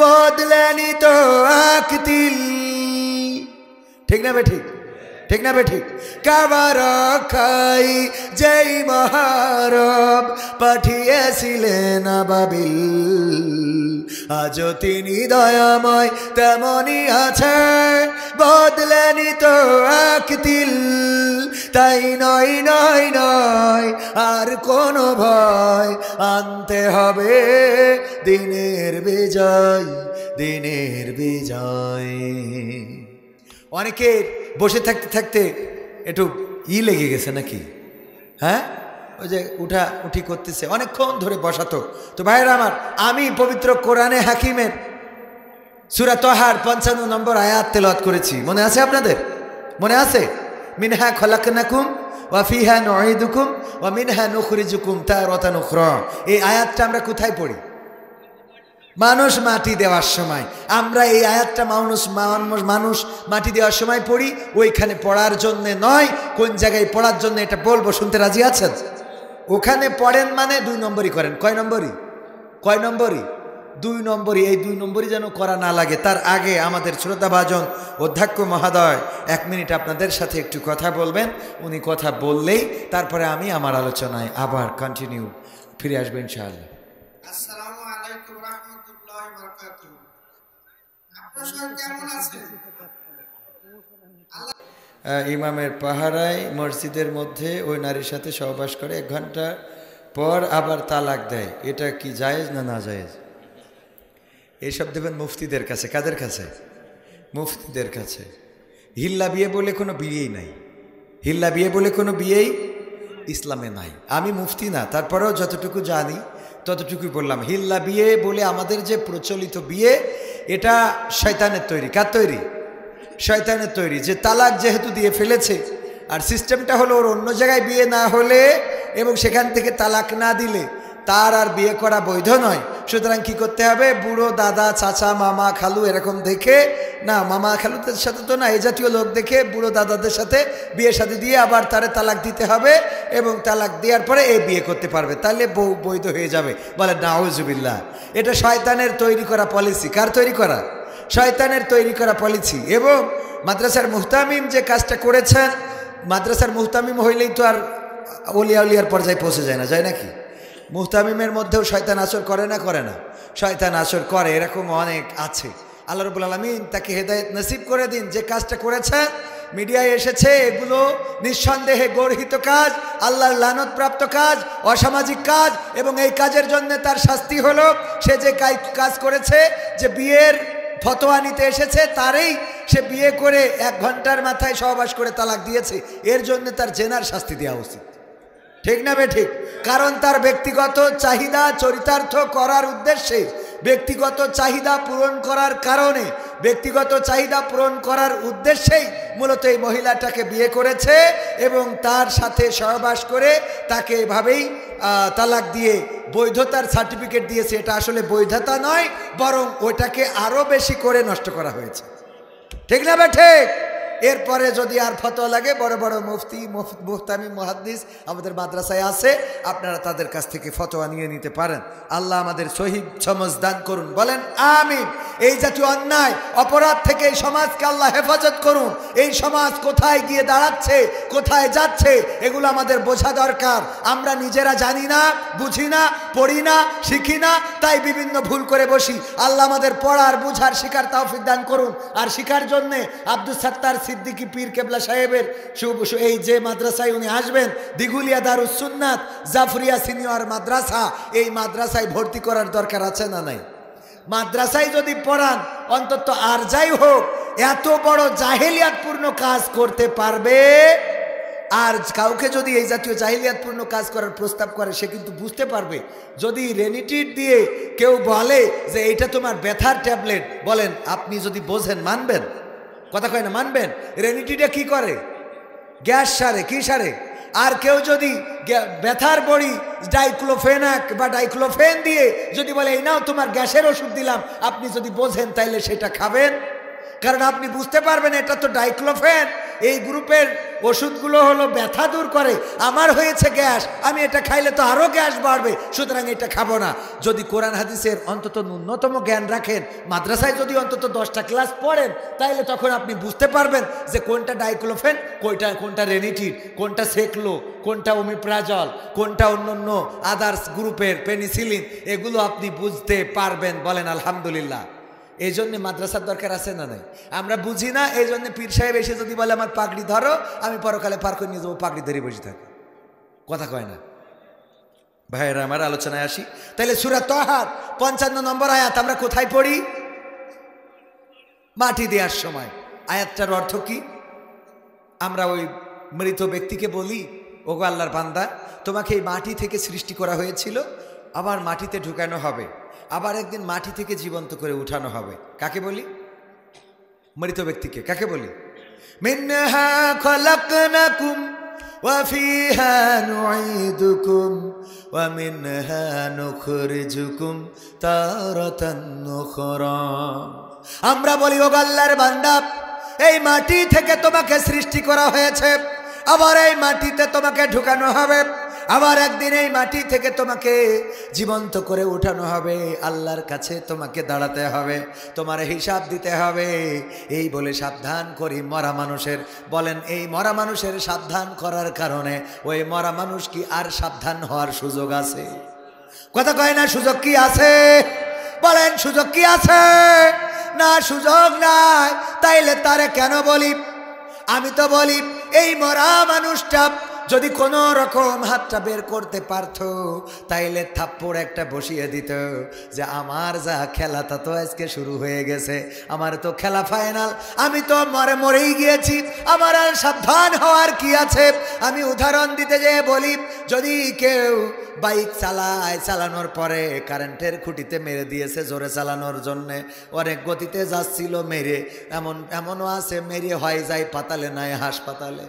বদলেনি তো আকতিল। ঠিক না বেঠিক? ঠিক না বেঠিক? কাবা রক্ষাই যেই মহারব পাঠিয়েছিলেন আবাবিল, আজও তিনি দয়াময় তেমনই আছে, বদলেনি তো আকতিল। তাই নয় নয় নয় আর কোনো ভয়, আনতে হবে দিনের বিজয়, দিনের বিজয়। অনেকের বসে থাকতে থাকতে একটু লেগে গেছে নাকি? হ্যাঁ, ওই যে উঠা উঠি করতেছে, অনেকক্ষণ ধরে বসাতো। তো ভাইয়েরা আমার, আমি পবিত্র কোরআনে হাকিমের সূরা তাহার ৫৫ নম্বর আয়াত তেলাওয়াত করেছি, মনে আছে আপনাদের? মনে আছে? মিনহা খলাকনাকুম ওয়া ফিহা নুঈদুকুম ওয়া মিনহা নুখরিজুকুম তারাতান উখরা। এই আয়াতটা আমরা কোথায় পড়ি? মানুষ মাটি দেওয়ার সময়। আমরা এই আয়াতটা মানুষ মাটি দেওয়ার সময় পড়ি, ওইখানে পড়ার জন্য নয়। কোন জায়গায় পড়ার জন্য এটা বলবো, শুনতে রাজি আছেন? ওখানে পড়েন মানে 2 নম্বরই করেন। কয় নম্বরই? কয় নম্বরই? 2 নম্বরই। এই 2 নম্বরই যেন করা না লাগে। তার আগে আমাদের শ্রোতাভাজন অধ্যক্ষ মহোদয় 1 মিনিট আপনাদের সাথে একটু কথা বলবেন। উনি কথা বললেই তারপরে আমি আমার আলোচনায় আবার কন্টিনিউ ফিরে আসবো ইনশাআল্লাহ। আসসালামু আলাইকুম রাহমাতুল্লাহি ওয়া বারাকাতুহু। আপনারা সবাই কেমন আছেন? ইমামের পাহারায় মসজিদের মধ্যে ওই নারীর সাথে সহবাস করে 1 ঘন্টা পর আবার তালাক দেয়, এটা কি জায়েজ না না জায়েজ? এইসব দেবেন মুফতিদের কাছে। কাদের কাছে? মুফতিদের কাছে। হিল্লা বিয়ে বলে কোনো বিয়েই নাই। হিল্লা বিয়ে বলে কোনো বিয়েই ইসলামে নাই। আমি মুফতি না, তারপরেও যতটুকু জানি ততটুকুই বললাম। হিল্লা বিয়ে বলে আমাদের যে প্রচলিত বিয়ে, এটা শয়তানের তৈরি। কার তৈরি? শয়তানের তৈরি। যে তালাক যেহেতু দিয়ে ফেলেছে, আর সিস্টেমটা হলো ওর অন্য জায়গায় বিয়ে না হলে এবং সেখান থেকে তালাক না দিলে তার আর বিয়ে করা বৈধ নয়। সুতরাং কি করতে হবে? বুড়ো দাদা, চাচা, মামা, খালু এরকম দেখে, না মামা খালুদের সাথে তো না, এই জাতীয় লোক দেখে বুড়ো দাদাদের সাথে বিয়ে শাদী দিয়ে আবার তারে তালাক দিতে হবে, এবং তালাক দেওয়ার পরে এই বিয়ে করতে পারবে, তাহলে বউ বৈধ হয়ে যাবে। বলে নাউজুবিল্লাহ। এটা শয়তানের তৈরি করা পলিসি। কার তৈরি করা? শয়তানের তৈরি করা পলিসি। এবং মাদ্রাসার মুহতামিম যে কাজটা করেছেন, মাদ্রাসার মুহতামিম হইলেই তো আর ওলিয়া উলিয়ার পর্যায়ে পৌঁছে যায় না, যায় নাকি? মুহতামিমের মধ্যেও শয়তান আসর করে না? করে না? শয়তান আসর করে, এরকম অনেক আছে। আল্লাহ রাব্বুল আলামিন তাকে হেদায়েত নসিব করে দিন। যে কাজটা করেছেন, মিডিয়ায় এসেছে, এগুলো নিঃসন্দেহে গর্হিত কাজ, আল্লাহর লানতপ্রাপ্ত কাজ, অসামাজিক কাজ, এবং এই কাজের জন্য তার শাস্তি হলো, সে যে কাজ করেছে, যে বিয়ের ফতোয়া নিতে এসেছে, তারই সে বিয়ে করে 1 ঘন্টার মাথায় সহবাস করে তালাক দিয়েছে, এর জন্য তার জেনার শাস্তি দেওয়া উচিত। ঠিক না বে ঠিক? কারণ তার ব্যক্তিগত চাহিদা চরিতার্থ করার উদ্দেশ্যে, ব্যক্তিগত চাহিদা পূরণ করার কারণে, ব্যক্তিগত চাহিদা পূরণ করার উদ্দেশ্যেই মূলত এই মহিলাটাকে বিয়ে করেছে, এবং তার সাথে সহবাস করে তাকে এভাবেই তালাক দিয়ে বৈধতার সার্টিফিকেট দিয়েছে। এটা আসলে বৈধতা নয়, বরং ওইটাকে আরও বেশি করে নষ্ট করা হয়েছে। ঠিক না বে ঠিক? এরপরে যদি আর ফতোয়া লাগে, বড় বড় মুফতি, মুহতামিম, মুহাদ্দিস আমাদের মাদ্রাসায় আছে, আপনারা তাদের কাছ থেকে ফতোয়া নিয়ে নিতে পারেন। আল্লাহ আমাদের সহিহ সমঝ দান করুন, বলেন আমিন। এই জাতীয় অন্যায় অপরাধ থেকে এই সমাজকে আল্লাহ হেফাজত করুন। এই সমাজ কোথায় গিয়ে দাঁড়াচ্ছে, কোথায় যাচ্ছে, এগুলো আমাদের বোঝা দরকার। আমরা নিজেরা জানি না, বুঝি না, পড়ি না, শিখি না, তাই বিভিন্ন ভুল করে বসি। আল্লাহ আমাদের পড়ার, বুঝার, শিখার তৌফিক দান করুন। আর শিখার জন্যে আব্দুল সাত্তার সিদ্দিকী পীর কেবলা সাহেবের এই যে মাদ্রাসায় উনি আসবেন, দিঘুলিয়া দারুস সুন্নাত জাফরিয়া সিনিয়র মাদ্রাসা, এই মাদ্রাসায় ভর্তি করার দরকার আছে না নাই? মাদ্রাসায় যদি পড়ান, অন্তত আর যাই হোক এত বড় জাহেলিয়াতপূর্ণ কাজ করতে পারবে। আর কাউকে যদি এই জাতীয় জাহিলিয়াতপূর্ণ কাজ করার প্রস্তাব করে, সে কিন্তু বুঝতে পারবে। যদি রেনিটিড দিয়ে কেউ বলে যে এটা তোমার ব্যথার ট্যাবলেট, বলেন আপনি যদি বোঝেন মানবেন? কথা কয় না, মানবেন? রেনিটিডে কি করে? গ্যাস সারে, কি সারে? আর কেউ যদি ব্যথার বড়ি ডাইক্লোফেনাক বা ডাইক্লোফেন দিয়ে যদি বলে এই নাও তোমার গ্যাসের ওষুধ দিলাম, আপনি যদি বোঝেন তাইলে সেটা খাবেন? কারণ আপনি বুঝতে পারবেন এটা তো ডাইক্লোফেন, এই গ্রুপের ওষুধগুলো হলো ব্যথা দূর করে। আমার হয়েছে গ্যাস, আমি এটা খাইলে তো আরও গ্যাস বাড়বে, সুতরাং এটা খাবো না। যদি কোরআন হাদিসের অন্তত ন্যূনতম জ্ঞান রাখেন, মাদ্রাসায় যদি অন্তত 10টা ক্লাস পড়েন, তাইলে তখন আপনি বুঝতে পারবেন যে কোনটা ডাইক্লোফেন, কোনটা রেনিটিড, কোনটা সেকলো, কোনটা ওমিপ্রাজল, কোনটা অন্য আদার্স গ্রুপের পেনিসিলিন, এগুলো আপনি বুঝতে পারবেন। বলেন আলহামদুলিল্লাহ। এই জন্যে মাদ্রাসার দরকার আছে না নাই? আমরা বুঝি না, এই জন্য পীর সাহেব এসে যদি বলে আমার পাগড়ি ধরো, আমি পরকালে পার করে নিয়ে যাবো, পাগড়ি ধরে বসে থাকি। কথা কয় না ভাইয়েরা আমার? আলোচনায় আসি। তাহলে সূরা তাহার 55 নম্বর আয়াত আমরা কোথায় পড়ি? মাটি দেওয়ার সময়। আয়াতটার অর্থ কি? আমরা ওই মৃত ব্যক্তিকে বলি, ওগো আল্লাহর বান্দা, তোমাকে এই মাটি থেকে সৃষ্টি করা হয়েছিল, আবার মাটিতে ঢুকানো হবে, আবার একদিন মাটি থেকে জীবন্ত করে উঠানো হবে। কাকে বলি? মৃত ব্যক্তিকে। কাকে বলি? মিনহা খলাকনাকুম ওয়া ফিহা নুঈদুকুম ওয়া মিনহা নুখরিজুকুম তারাতান উখরা। আমরা বলি, ওগো আল্লাহর বান্দা, এই মাটি থেকে তোমাকে সৃষ্টি করা হয়েছে, আবার এই মাটিতে তোমাকে ঢুকানো হবে, আবার একদিন এই মাটি থেকে তোমাকে জীবন্ত করে উঠানো হবে। আল্লাহর কাছে তোমাকে দাঁড়াতে হবে, তোমার হিসাব দিতে হবে। এই বলে সাবধান করি মরা মানুষের। বলেন, এই মরা মানুষের সাবধান করার কারণে ওই মরা মানুষ কি আর সাবধান হওয়ার সুযোগ আছে? কথা কয় না, সুযোগ কি আছে? বলেন, সুযোগ কি আছে? না, সুযোগ নাই। তাইলে তারে কেন বলি? আমি তো বলি, এই মরা মানুষটা যদি কোনো রকম হাতটা বের করতে পারতো, তাইলে থাপ্পড় একটা বসিয়ে দিত যে আমার যা খেলা তা তো আজকে শুরু হয়ে গেছে, আমার তো খেলা ফাইনাল, আমি তো মরেই গিয়েছি, আমার আর সাবধান হওয়ার কি আছে? আমি উদাহরণ দিতে যেয়ে বলি, যদি কেউ বাইক চালানোর পরে কারেন্টের খুঁটিতে মেরে দিয়েছে জোরে চালানোর জন্যে, অনেক গতিতে যাচ্ছিল, মেরে এমনও আছে মেরে হয় যায় পাতালে, নয় হাসপাতালে।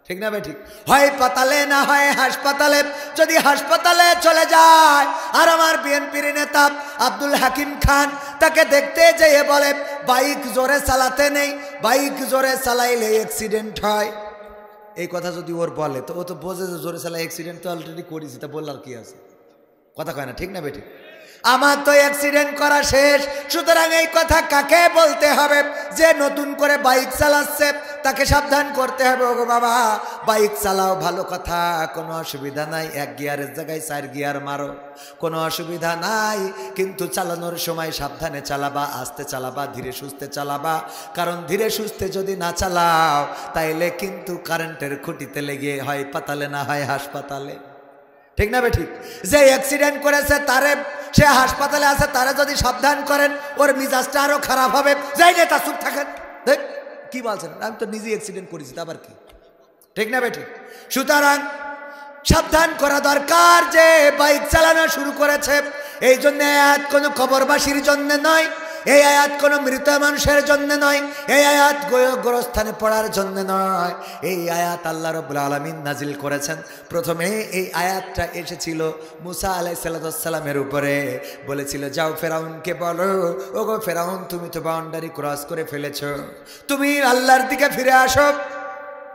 ঠিক না ভাই? ঠিক। হয় পাতালে না হয় হাসপাতালে। যদি হাসপাতালে চলে যায়, আর আমার বিএনপির নেতা আব্দুল হাকিম খান তাকে দেখতে যেয়ে বলে বাইক জোরে চালাতে নেই, বাইক জোরে চালাইলে অ্যাক্সিডেন্ট হয়, এই কথা যদি ওর বলে, তো ও তো বোঝে যে জোরে চালাই অ্যাক্সিডেন্ট তো অলরেডি করেছি, তা বললার কি আছে? কথা কয় না, ঠিক না বেটি? আমার তো অ্যাক্সিডেন্ট করা শেষ। সুতরাং এই কথা কাকে বলতে হবে? যে নতুন করে বাইক চালাচ্ছে তাকে সাবধান করতে হবে, ওগো বাবা বাইক চালাও, ভালো কথা, কোনো অসুবিধা নাই, 1 গিয়ারের জায়গায় 4 গিয়ার মারো, কোনো অসুবিধা নাই, কিন্তু চালানোর সময় সাবধানে চালাবা, আস্তে চালাবা, ধীরে সুস্থে চালাবা। কারণ ধীরে সুস্থে যদি না চালাও, তাইলে কিন্তু কারেন্টের খুঁটিতে লেগে হয় পাতালে না হয় হাসপাতালে। ঠিক না বেঠিক? যে অ্যাক্সিডেন্ট করেছে তারে, সে হাসপাতালে আছে, তারা যদি সাবধান করেন, ওর মিজাজটা আরো খারাপ হবে। যাই নেতা চুপ থাকেন, দেখ কি বলছেন, আমি তো নিজেই অ্যাক্সিডেন্ট করেছি, আবার কি? ঠিক না বেঠিক? সুতরাং সাবধান করা দরকার। যে বাইক চালানো শুরু করেছে, এই জন্য আয়াত কোনো কবরবাসীর জন্য নয়, এই আয়াত কোনো মৃত মানুষের জন্য নয়, এই আয়াত গোরস্থানে পড়ার জন্য নয়, এই আয়াত আল্লাহ রাব্বুল আলামিন নাজিল করেছেন। প্রথমে এই আয়াতটা এসেছিল মুসা আলাইহিস সালামের উপরে, বলেছিল যাও ফেরাউনকে বলো, ওগো ফেরাউন তুমি তো বাউন্ডারি ক্রস করে ফেলেছো, তুমি আল্লাহর দিকে ফিরে আসো।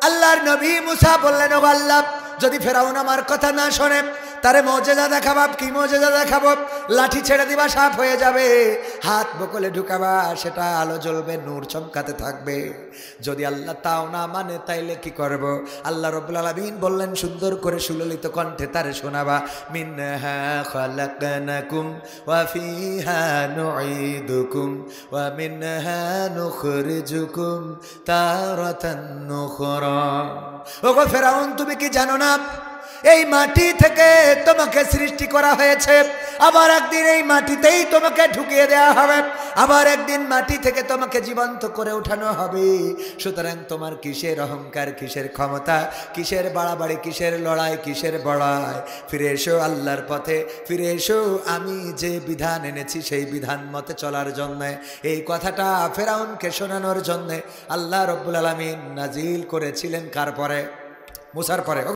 আল্লাহর নবী মুসা বললেন, ওগো আল্লাহ, যদি ফেরাউন আমার কথা না শোনে, তারে মজেজা দেখাবা। কি মজেজা দেখাবো? লাঠি ছেড়ে দিবা, সাপ হয়ে যাবে। হাত বকলে ঢুকাবা, সেটা আলো জ্বলবে, নূর চমকাতে থাকবে। যদি আল্লাহ তাও না মানে তাইলে কি করব? আল্লাহ রাব্বুল আলামিন বললেন সুন্দর করে সুললিত কণ্ঠে তারে শোনাবা, মিনহা খালাকনাকুম ওয়া ফিহা নুঈদুকুম ওয়া মিনহা নুখরিজুকুম তারাতান নুখরা। ওগো ফেরাউন, তুমি কি জানো না এই মাটি থেকে তোমাকে সৃষ্টি করা হয়েছে, আবার একদিন এই মাটিতেই তোমাকে ঢুকিয়ে দেওয়া হবে, আবার একদিন মাটি থেকে তোমাকে জীবন্ত করে উঠানো হবে। সুতরাং তোমার কিসের অহংকার, কিসের ক্ষমতা, কিসের বাড়াবাড়ি, কিসের লড়াই, কিসের বড়াই? ফিরে এসো আল্লাহর পথে, ফিরে এসো আমি যে বিধান এনেছি সেই বিধান মতে চলার জন্য। এই কথাটা ফেরাউনকে শোনানোর জন্য আল্লাহ রাব্বুল আলামিন নাজিল করেছিলেন কার পরে? মুসার পরে।